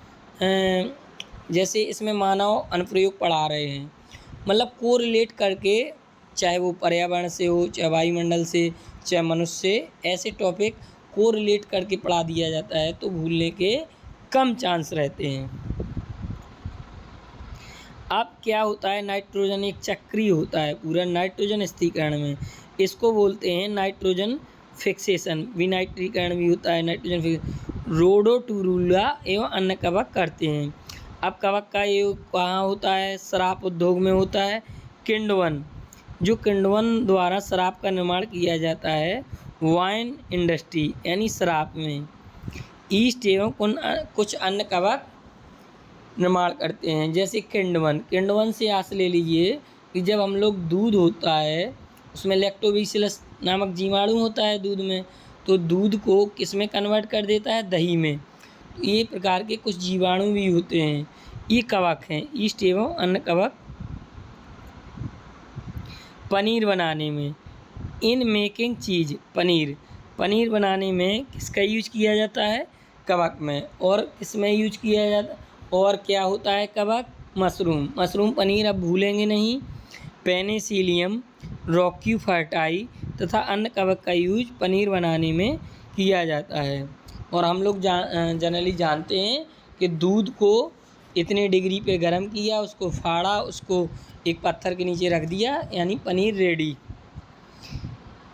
जैसे इसमें मानव अनुप्रयोग पढ़ा रहे हैं, मतलब कोरिलेट करके, चाहे वो पर्यावरण से हो, चाहे वायुमंडल से, चाहे मनुष्य से, ऐसे टॉपिक कोरिलेट करके पढ़ा दिया जाता है तो भूलने के कम चांस रहते हैं। अब क्या होता है, नाइट्रोजन एक चक्रीय होता है पूरा नाइट्रोजन स्थिरीकरण में, इसको बोलते हैं नाइट्रोजन फिक्सेशन। विनाइट्रीकरण भी होता है नाइट्रोजन फिक्सेशन। रोडोटूरुला एवं अन्य कवक करते हैं। अब कवक का ये कहाँ होता है? शराब उद्योग में होता है। किण्वन, जो किण्वन द्वारा शराब का निर्माण किया जाता है, वाइन इंडस्ट्री यानी शराब में। ईस्ट एवं कुछ अन्य कवक निर्माण करते हैं, जैसे किण्वन। किण्वन से आस ले लीजिए कि जब हम लोग दूध होता है उसमें लैक्टोबैसिलस नामक जीवाणु होता है दूध में, तो दूध को किस में कन्वर्ट कर देता है? दही में। तो ये प्रकार के कुछ जीवाणु भी होते हैं, ये कवक हैं। ईस्ट एवं अन्य कवक पनीर बनाने में, इन मेकिंग चीज़, पनीर बनाने में किसका यूज किया जाता है? कवक में। और किसमें यूज किया जाता है? और क्या होता है कवक? मशरूम पनीर अब भूलेंगे नहीं। पेनिसिलियम, रॉक्यूफर्टाई तथा अन्य कवक का यूज पनीर बनाने में किया जाता है। और हम लोग जनरली जानते हैं कि दूध को इतने डिग्री पे गर्म किया, उसको फाड़ा, उसको एक पत्थर के नीचे रख दिया, यानी पनीर रेडी।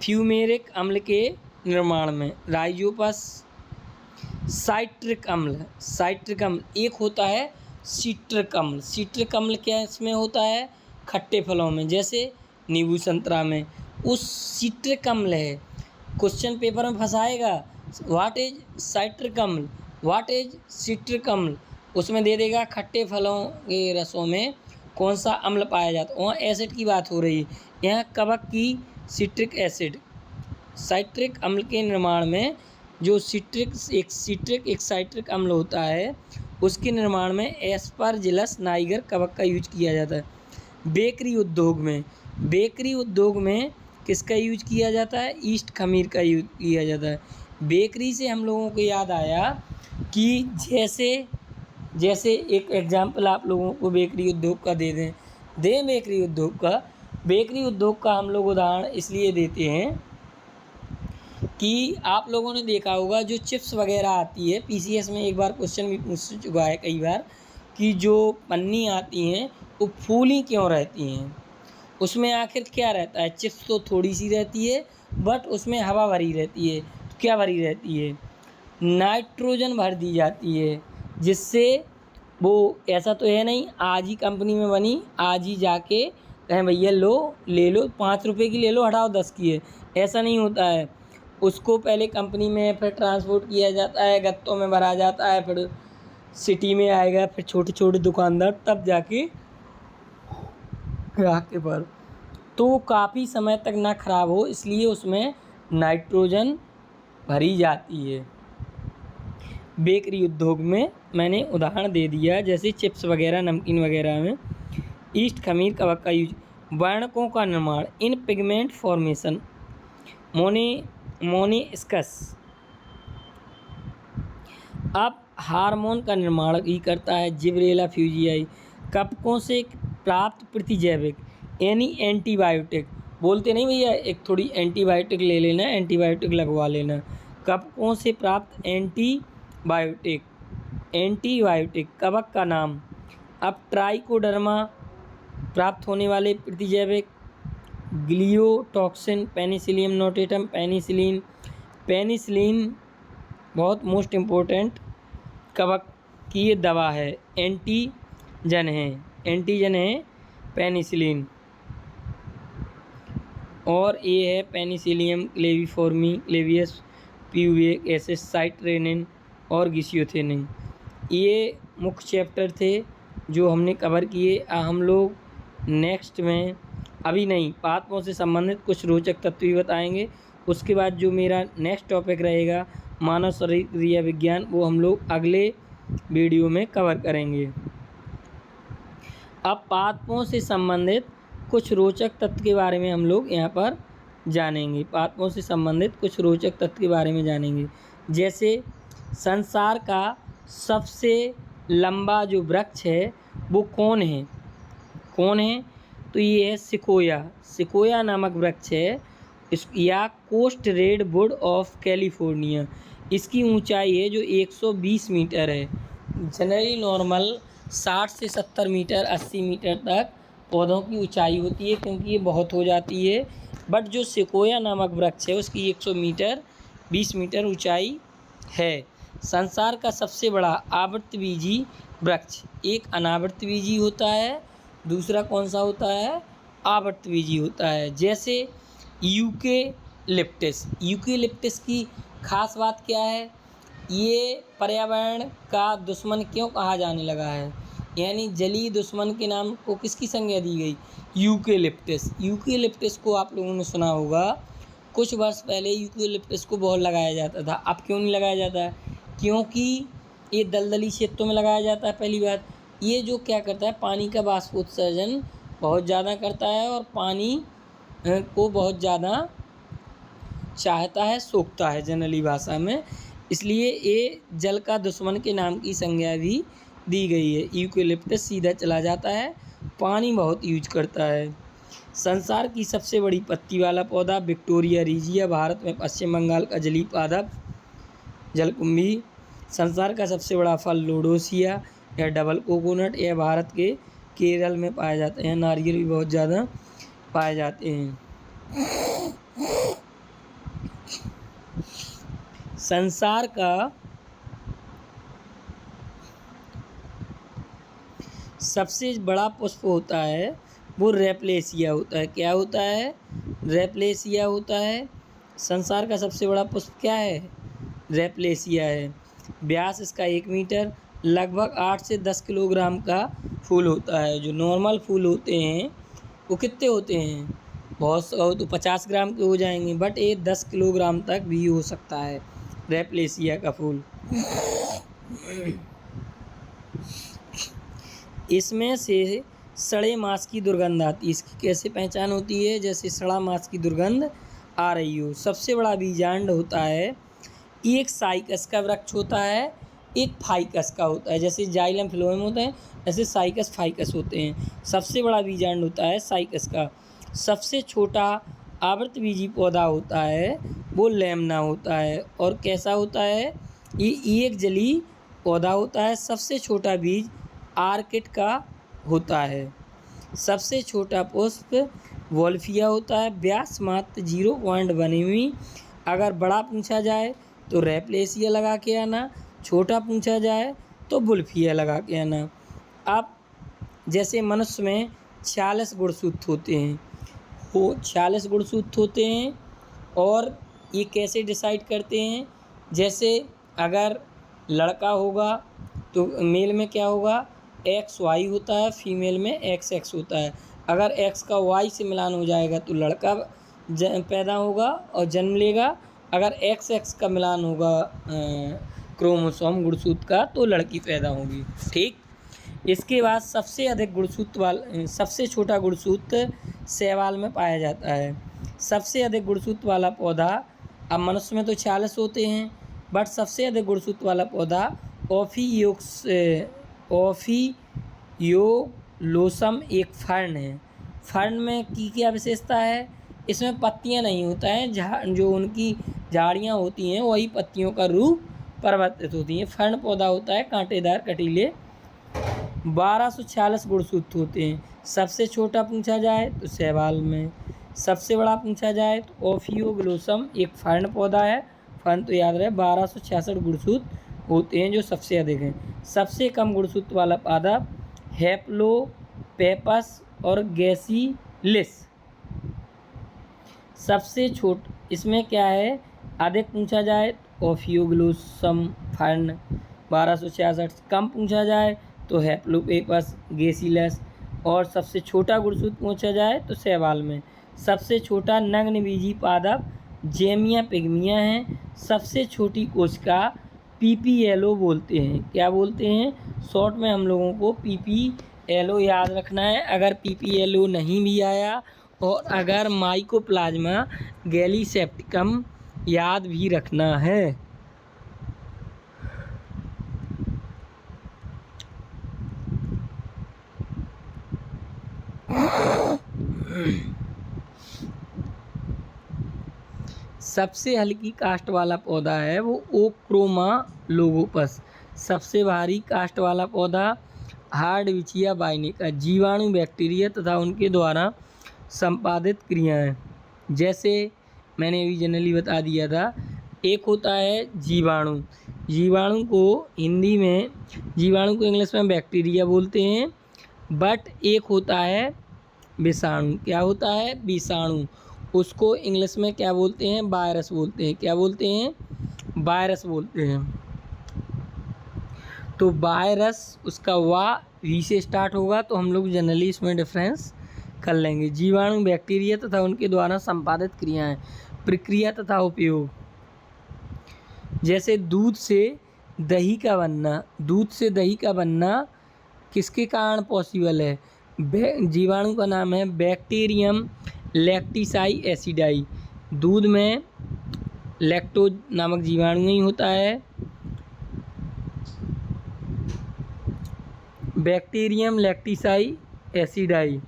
फ्यूमेरिक अम्ल के निर्माण में राइजोपस, साइट्रिक अम्ल एक होता है सिट्रिक अम्ल क्या इसमें होता है? खट्टे फलों में, जैसे नींबू संतरा में। उस सिट्रिक अम्ल है, क्वेश्चन पेपर में फंसाएगा, व्हाट इज साइट्रिक अम्ल, व्हाट इज सिट्रिक अम्ल, उसमें दे देगा खट्टे फलों के रसों में कौन सा अम्ल पाया जाता है, वहाँ एसिड की बात हो रही है, यहाँ कवक की सिट्रिक एसिड। साइट्रिक अम्ल के निर्माण में जो एक साइट्रिक अम्ल होता है, उसके निर्माण में एस्परजिलस नाइगर कवक का यूज किया जाता है। बेकरी उद्योग में किसका यूज किया जाता है? ईस्ट खमीर का यूज किया जाता है। बेकरी से हम लोगों को याद आया कि जैसे एक एग्जाम्पल आप लोगों को बेकरी उद्योग का दे दें बेकरी उद्योग का हम लोग उदाहरण इसलिए देते हैं कि आप लोगों ने देखा होगा जो चिप्स वगैरह आती है, पीसीएस में एक बार क्वेश्चन भी पूछ चुका है कई बार, कि जो पन्नी आती हैं वो फूली क्यों रहती हैं, उसमें आखिर क्या रहता है? चिप्स तो थोड़ी सी रहती है बट उसमें हवा भरी रहती है, तो क्या भरी रहती है? नाइट्रोजन भर दी जाती है, जिससे वो ऐसा तो है नहीं आज ही कंपनी में बनी, आज ही जाके कहें भैया ले लो 5 रुपये की ले लो, हटाओ 10 की है, ऐसा नहीं होता है। उसको पहले कंपनी में फिर ट्रांसपोर्ट किया जाता है, गत्तों में भरा जाता है, फिर सिटी में आएगा, फिर छोटे छोटे दुकानदार, तब जाके ग्राहक के पर, तो वो काफ़ी समय तक ना ख़राब हो, इसलिए उसमें नाइट्रोजन भरी जाती है। बेकरी उद्योग में मैंने उदाहरण दे दिया, जैसे चिप्स वगैरह, नमकीन वगैरह में। ईस्ट खमीर कवक का यूज। वर्णकों का निर्माण, इन पिगमेंट फॉर्मेशन, मोनेस्कस। अब हार्मोन का निर्माण भी करता है जिब्रेला फ्यूजियाई। कवकों से प्राप्त प्रतिजैविक यानी एंटीबायोटिक, बोलते नहीं भैया एक थोड़ी एंटीबायोटिक ले लेना, एंटीबायोटिक लगवा लेना। कवकों से प्राप्त एंटीबायोटिक कवक का नाम। अब ट्राइकोडर्मा प्राप्त होने वाले प्रतिजैविक, ग्लियोटॉक्सिन, पेनिसिलियम नोटेटम, पेनिसिलिन बहुत मोस्ट इम्पोर्टेंट कवक की ये दवा है, एंटीजन है पेनिसिलिन। और ये है पेनिसिलियम क्लेवियस, प्यूबिक एसिड, साइट्रेनिन और गिसियोथिनिन। ये मुख्य चैप्टर थे जो हमने कवर किए। हम लोग नेक्स्ट में, अभी नहीं, पादपों से संबंधित कुछ रोचक तत्व भी बताएंगे। उसके बाद जो मेरा नेक्स्ट टॉपिक रहेगा मानव शरीर क्रिया विज्ञान, वो हम लोग अगले वीडियो में कवर करेंगे। अब पादपों से संबंधित कुछ रोचक तथ्य के बारे में हम लोग यहाँ पर जानेंगे। पादपों से संबंधित कुछ रोचक तथ्य के बारे में जानेंगे, जैसे संसार का सबसे लंबा जो वृक्ष है वो कौन है? तो ये है सिकोया नामक वृक्ष है, या कोस्ट रेडवुड ऑफ कैलिफोर्निया। इसकी ऊंचाई है जो 120 मीटर है। जनरली नॉर्मल 60 से 70 मीटर 80 मीटर तक पौधों की ऊंचाई होती है, क्योंकि ये बहुत हो जाती है। बट जो सिकोया नामक वृक्ष है उसकी 120 मीटर ऊंचाई है। संसार का सबसे बड़ा आवृतबीजी वृक्ष, एक अनावृतबीजी होता है, दूसरा कौन सा होता है? आवृतबीजी होता है। जैसे यूकेलिप्टस की खास बात क्या है? ये पर्यावरण का दुश्मन क्यों कहा जाने लगा है? यानी जलीय दुश्मन के नाम को किसकी संज्ञा दी गई? यूकेलिप्टस को आप लोगों ने सुना होगा, कुछ वर्ष पहले यूकेलिप्टस को बहुत लगाया जाता था। अब क्यों नहीं लगाया जाता है? क्योंकि ये दलदली क्षेत्रों में लगाया जाता है। पहली बात, ये जो क्या करता है, पानी का वाष्पोत्सर्जन बहुत ज़्यादा करता है और पानी को बहुत ज़्यादा चाहता है, सोखता है जनरली भाषा में, इसलिए ये जल का दुश्मन के नाम की संज्ञा भी दी गई है। यूकेलिप्टस सीधा चला जाता है, पानी बहुत यूज करता है। संसार की सबसे बड़ी पत्ती वाला पौधा विक्टोरिया रिजिया, भारत में पश्चिम बंगाल का जलीय पादप जलकुंभी। संसार का सबसे बड़ा फल लोडोसिया या डबल कोकोनट, यह भारत के केरल में पाए जाते हैं। नारियल भी बहुत ज़्यादा पाए जाते हैं। संसार का सबसे बड़ा पुष्प होता है वो रेपलेसिया होता है। क्या होता है? रेपलेसिया होता है। संसार का सबसे बड़ा पुष्प क्या है? रेपलेसिया है। व्यास इसका 1 मीटर, लगभग 8 से 10 किलोग्राम का फूल होता है। जो नॉर्मल फूल होते हैं वो कितने होते हैं? बहुत तो 50 ग्राम के हो जाएंगे, बट ये 10 किलोग्राम तक भी हो सकता है रेपलेसिया का फूल। इसमें से सड़े मांस की दुर्गंध आती है। इसकी कैसे पहचान होती है? जैसे सड़ा मांस की दुर्गंध आ रही हो। सबसे बड़ा बीजांड होता है, एक साइकस का वृक्ष होता है, एक फाइकस का होता है। जैसे जाइलम फिलोएम होते हैं, ऐसे साइकस फाइकस होते हैं। सबसे बड़ा बीजांड होता है साइकस का। सबसे छोटा आवृतबीजी पौधा होता है वो लेमना होता है। और कैसा होता है? ये एक जलीय पौधा होता है। सबसे छोटा बीज आर्किड का होता है। सबसे छोटा पुष्प वोल्फिया होता है। व्यास मात्र 0.1 मिमी। अगर बड़ा पूछा जाए तो रेपलेसिया लगा के आना, छोटा पूछा जाए तो वुल्फिया लगा के आना। अब जैसे मनुष्य में 46 गुणसूत्र होते हैं, वो 46 गुणसूत्र होते हैं। और ये कैसे डिसाइड करते हैं? जैसे अगर लड़का होगा तो मेल में क्या होगा? XY होता है, फीमेल में XX होता है। अगर X का Y से मिलान हो जाएगा तो लड़का पैदा होगा और जन्म लेगा। अगर XX का मिलान होगा क्रोमोसोम गुणसूत्र का तो लड़की पैदा होगी। ठीक। इसके बाद सबसे छोटा गुणसूत्र शैवाल में पाया जाता है। सबसे अधिक गुणसूत्र वाला पौधा, अब मनुष्य में तो 46 होते हैं, बट सबसे अधिक गुणसूत्र वाला पौधा ओफियोलोसम एक फर्न है। फर्न में की क्या विशेषता है? इसमें पत्तियां नहीं होता है, जो उनकी झाड़ियाँ होती हैं वही पत्तियों का रूप परिवर्तित होती हैं। फर्न पौधा होता है कांटेदार कटीले। 1246 गुणसूत्र होते हैं। सबसे छोटा पूछा जाए तो शैवाल में, सबसे बड़ा पूछा जाए तो ओफियोग्लोसम एक फर्न पौधा है। फर्न तो याद रहे, 1266 गुणसूत्र होते हैं जो सबसे अधिक हैं। सबसे कम गुणसूत्र वाला पौधा हेप्लोपेपस और गैसीलिस। सबसे इसमें क्या है? अधिक पूछा जाए तो ओफियोग्लोसम फर्न 1266, कम पूछा जाए तो हेप्लोपेपस गैसीलिस, और सबसे छोटा गुणसूत्र पूछा जाए तो शैवाल में। सबसे छोटा नग्नबीजी पादप जेमिया पिग्मिया हैं। सबसे छोटी कोशिका पीपीएलओ बोलते हैं। क्या बोलते हैं? शॉर्ट में हम लोगों को पीपीएलओ याद रखना है। अगर पीपीएलओ नहीं भी आया और अगर माइकोप्लाज्मा गैलीसेप्टिकम याद भी रखना है। सबसे हल्की कास्ट वाला पौधा है वो ओक्रोमा लोगोपस। सबसे भारी कास्ट वाला पौधा हार्डविचिया बाइनिका। जीवाणु बैक्टीरिया तथा उनके द्वारा संपादित क्रियाएं, जैसे मैंने अभी जनरली बता दिया था। एक होता है जीवाणु। जीवाणु को हिंदी में, जीवाणु को इंग्लिश में बैक्टीरिया बोलते हैं। बट एक होता है विषाणु। क्या होता है? विषाणु। उसको इंग्लिश में क्या बोलते हैं? वायरस बोलते हैं। क्या बोलते हैं? वायरस बोलते हैं। तो वायरस उसका वी से स्टार्ट होगा, तो हम लोग जनरली इसमें डिफरेंस कर लेंगे। जीवाणु बैक्टीरिया तथा उनके द्वारा संपादित क्रियाएं, प्रक्रिया तथा उपयोग, जैसे दूध से दही का बनना। दूध से दही का बनना किसके कारण पॉसिबल है? जीवाणु का नाम है बैक्टीरियम लैक्टिसाई एसिडाई। दूध में लैक्टोज नामक जीवाणु ही होता है। बैक्टीरियम लैक्टिसाई एसिडाई।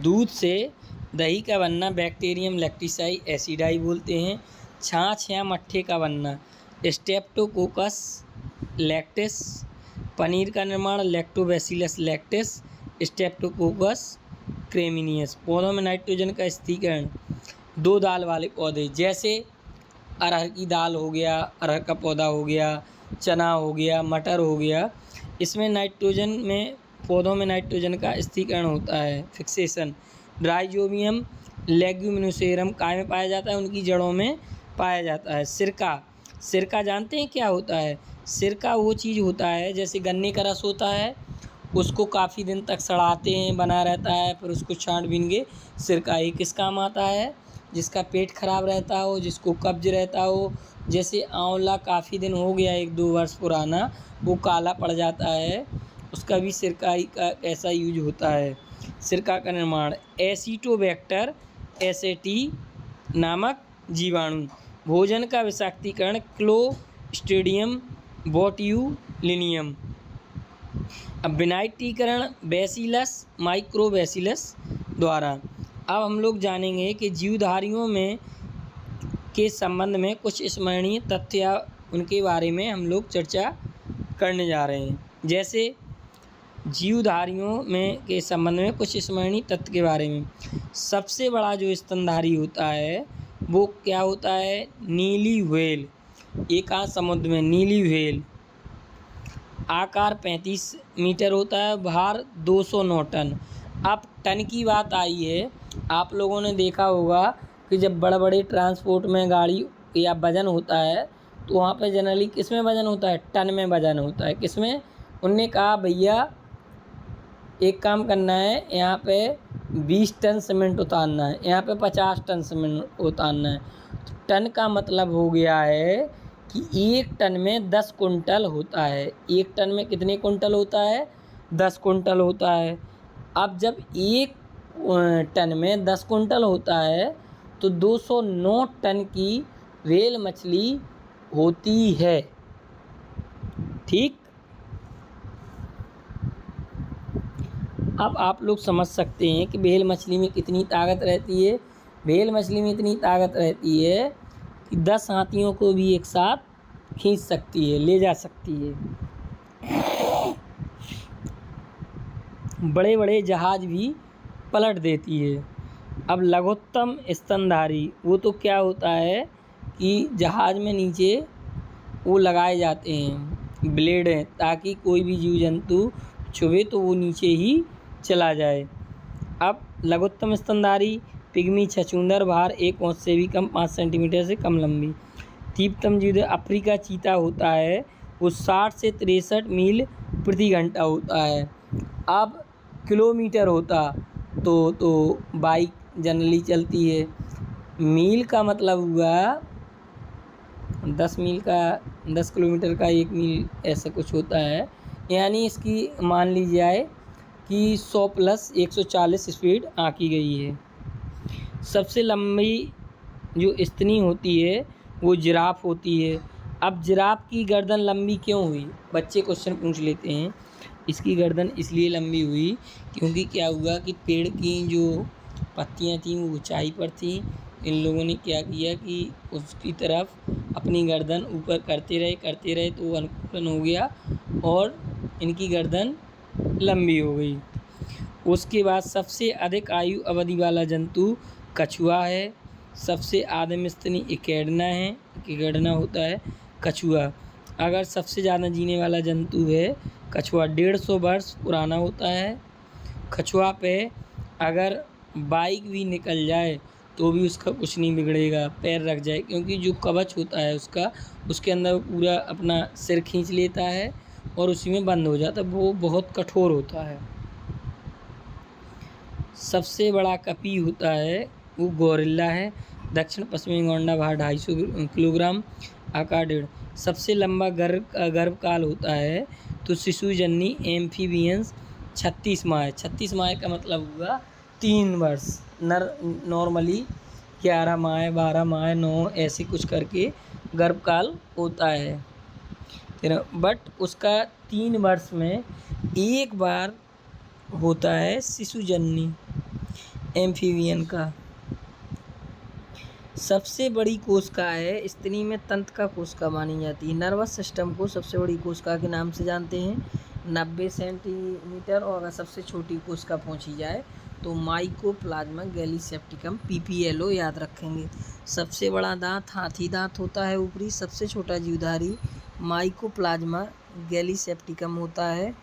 दूध से दही का बनना बैक्टीरियम लैक्टिसाई एसिडाई बोलते हैं। छाछ या मट्ठे का बनना स्ट्रेप्टोकोकस लैक्टिस। पनीर का निर्माण लैक्टोबैसिलस लैक्टिस स्ट्रेप्टोकोकस क्रेमिनियस। पौधों में नाइट्रोजन का स्थिरीकरण, दो दाल वाले पौधे, जैसे अरहर की दाल हो गया, अरहर का पौधा हो गया, चना हो गया, मटर हो गया। इसमें नाइट्रोजन में, पौधों में नाइट्रोजन का स्थिरीकरण होता है, फिक्सेशन। राइजोबियम लेग्यूमिनोसेरम काय में पाया जाता है? उनकी जड़ों में पाया जाता है। सिरका। सिरका जानते हैं क्या होता है? सिरका वो चीज़ होता है, जैसे गन्ने का रस होता है, उसको काफ़ी दिन तक सड़ाते हैं, बना रहता है, फिर उसको छाँट बीन के सिरका ये किस काम आता है? जिसका पेट खराब रहता हो, जिसको कब्ज रहता हो, जैसे आंवला काफ़ी दिन हो गया, 1-2 वर्ष पुराना, वो काला पड़ जाता है, उसका भी सिरका ही का ऐसा यूज होता है। सिरका का निर्माण एसिटोबैक्टर एसेटी नामक जीवाणु। भोजन का विषाक्तीकरण क्लोस्ट्रिडियम बोट्यूलिनियम। अब विनाइट्रीकरण बैसिलस माइक्रोबैसिलस द्वारा। अब हम लोग जानेंगे कि जीवधारियों में के संबंध में कुछ स्मरणीय तथ्य या उनके बारे में हम लोग चर्चा करने जा रहे हैं। जैसे जीवधारियों में के संबंध में कुछ स्मरणीय तथ्य के बारे में। सबसे बड़ा जो स्तनधारी होता है वो क्या होता है? नीली व्हेल। एक समुद्र में नीली व्हेल। आकार 35 मीटर होता है, भार 209 टन। अब टन की बात आई है, आप लोगों ने देखा होगा कि जब बड़े बड़े ट्रांसपोर्ट में गाड़ी या वज़न होता है तो वहाँ पे जनरली किस में वज़न होता है? टन में वज़न होता है। किस में? उनने कहा भैया एक काम करना है, यहाँ पे 20 टन सीमेंट उतारना है, यहाँ पे 50 टन सीमेंट उतारना है। तो टन का मतलब हो गया है कि एक टन में 10 कुंटल होता है। एक टन में कितने कुंटल होता है? 10 कुंटल होता है। अब जब एक टन में 10 कुंटल होता है तो 209 टन की व्हेल मछली होती है। ठीक। अब आप लोग समझ सकते हैं कि व्हेल मछली में कितनी ताकत रहती है। व्हेल मछली में इतनी ताकत रहती है कि 10 हाथियों को भी एक साथ खींच सकती है, ले जा सकती है। बड़े बड़े जहाज भी पलट देती है। अब लघुत्तम स्तनधारी, वो तो क्या होता है कि जहाज में नीचे वो लगाए जाते हैं, ब्लेड हैं, ताकि कोई भी जीव जंतु छुए तो वो नीचे ही चला जाए। अब लघुत्तम स्तनधारी पिग्मी छछूंदर, भार 1 औंस से भी कम, 5 सेंटीमीटर से कम लंबी। तीव्रतम जीव अफ्रीका चीता होता है वो 60 से 63 मील प्रति घंटा होता है। अब किलोमीटर होता तो बाइक जनरली चलती है। मील का मतलब हुआ 10 मील का 10 किलोमीटर का 1 मील ऐसा कुछ होता है। यानी इसकी मान ली जाए कि 100 प्लस 140 स्पीड आंकी गई है। सबसे लंबी जो स्तनी होती है वो जिराफ होती है। अब जिराफ की गर्दन लंबी क्यों हुई? बच्चे क्वेश्चन पूछ लेते हैं। इसकी गर्दन इसलिए लंबी हुई क्योंकि क्या हुआ कि पेड़ की जो पत्तियां थीं वो ऊंचाई पर थीं। इन लोगों ने क्या किया कि उसकी तरफ अपनी गर्दन ऊपर करते रहे तो वो अनुकूलन हो गया और इनकी गर्दन लंबी हो गई। उसके बाद सबसे अधिक आयु अवधि वाला जंतु कछुआ है। सबसे आदिम स्तनी इकेडना होता है कछुआ। अगर सबसे ज़्यादा जीने वाला जंतु है कछुआ, 150 वर्ष पुराना होता है। कछुआ पे अगर बाइक भी निकल जाए तो भी उसका कुछ नहीं बिगड़ेगा, पैर रख जाए, क्योंकि जो कवच होता है उसका, उसके अंदर पूरा अपना सिर खींच लेता है और उसी में बंद हो जाता है। वो बहुत कठोर होता है। सबसे बड़ा कपी होता है वो गोरिल्ला है। दक्षिण पश्चिमी गोंडा भार 250 किलोग्राम, आकार 1.5। सबसे लंबा गर्भकाल होता है तो शिशुजन्य एम्फीबियंस 36 माह है। 36 माह का मतलब हुआ 3 वर्ष। नॉर्मली 11 माह, 12 माह, 9 ऐसे कुछ करके गर्भकाल होता है। बट उसका 3 वर्ष में एक बार होता है शिशुजन्य एम्फीबियन का। सबसे बड़ी कोशिका है स्तनी में तंत्रिका कोशिका मानी जाती है। नर्वस सिस्टम को सबसे बड़ी कोशिका के नाम से जानते हैं, 90 सेंटीमीटर। और अगर सबसे छोटी कोशिका पहुंची जाए तो माइकोप्लाज्मा गैलीसेप्टिकम PPLO याद रखेंगे। सबसे बड़ा दांत हाथी दांत होता है ऊपरी। सबसे छोटा जीवधारी माइकोप्लाज्मा गैलीसेप्टिकम होता है।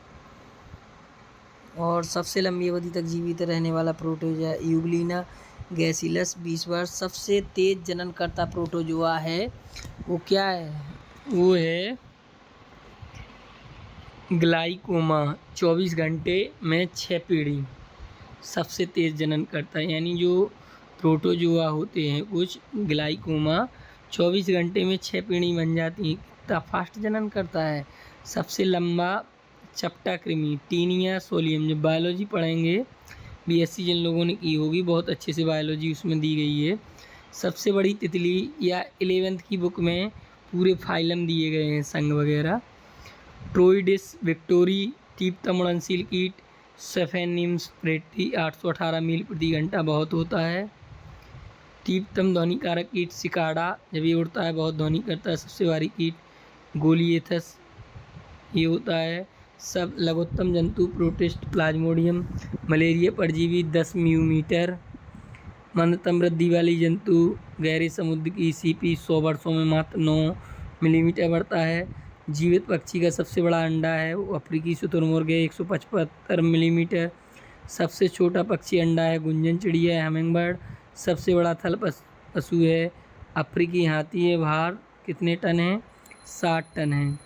और सबसे लंबी अवधि तक जीवित रहने वाला प्रोटोजोआ यूग्लिना गैसिलस 20 वर्ष। सबसे तेज जननकर्ता प्रोटोजोआ है वो क्या है? वो है ग्लाइकोमा, 24 घंटे में 6 पीढ़ी। सबसे तेज जनन करता है, यानी जो प्रोटोजोआ होते हैं कुछ ग्लाइकोमा 24 घंटे में 6 पीढ़ी बन जाती हैं। कितना फास्ट जनन करता है। सबसे लंबा चपटा कृमि टीनिया सोलियम, जब बायोलॉजी पढ़ेंगे BSc जिन लोगों ने की होगी बहुत अच्छे से बायोलॉजी उसमें दी गई है। सबसे बड़ी तितली या 11th की बुक में पूरे फाइलम दिए गए हैं, संघ वगैरह। ट्रोइडिस विक्टोरी, तीव्रतम उड़नशील कीट सेफेनिम्स प्रेटी 818 मील प्रति घंटा बहुत होता है। तीव्रतम ध्वनिकारक कीट सिकाडा, जब ये उड़ता है बहुत ध्वनि करता है। सबसे भारी कीट गोलिएथस ये होता है। सब लघुत्तम जंतु प्रोटिस्ट प्लाज्मोडियम, मलेरिया परजीवी 10 म्यूमीटर। मंदतम वृद्धि वाली जंतु गहरे समुद्र की सीपी 100 वर्षों में मात्र 9 मिलीमीटर बढ़ता है। जीवित पक्षी का सबसे बड़ा अंडा है वो अफ्रीकी शुतुरमुर्ग है, 175 मिलीमीटर। सबसे छोटा पक्षी अंडा है गुंजन चिड़िया है, हमिंगबर्ड। सबसे बड़ा थल पशु है अफ्रीकी हाथी है। भार कितने टन है? 60 टन है।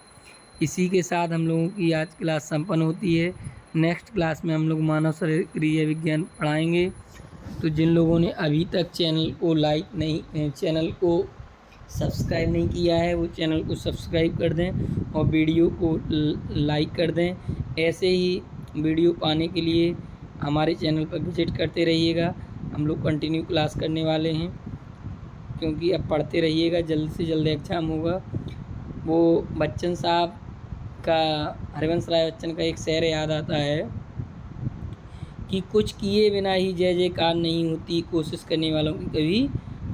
इसी के साथ हम लोगों की आज क्लास संपन्न होती है। नेक्स्ट क्लास में हम लोग मानव शरीर क्रिया विज्ञान पढ़ाएंगे। तो जिन लोगों ने अभी तक चैनल को सब्सक्राइब नहीं किया है वो चैनल को सब्सक्राइब कर दें और वीडियो को लाइक कर दें। ऐसे ही वीडियो पाने के लिए हमारे चैनल पर विजिट करते रहिएगा। हम लोग कंटिन्यू क्लास करने वाले हैं, क्योंकि अब पढ़ते रहिएगा, जल्द से जल्द एग्ज़ाम होगा। वो बच्चन साहब का, हरिवंश राय बच्चन का एक शेर याद आता है कि कुछ किए बिना ही जय जयकार नहीं होती, कोशिश करने वालों की कभी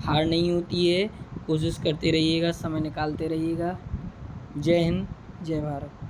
हार नहीं होती है। कोशिश करते रहिएगा, समय निकालते रहिएगा। जय हिंद, जय भारत।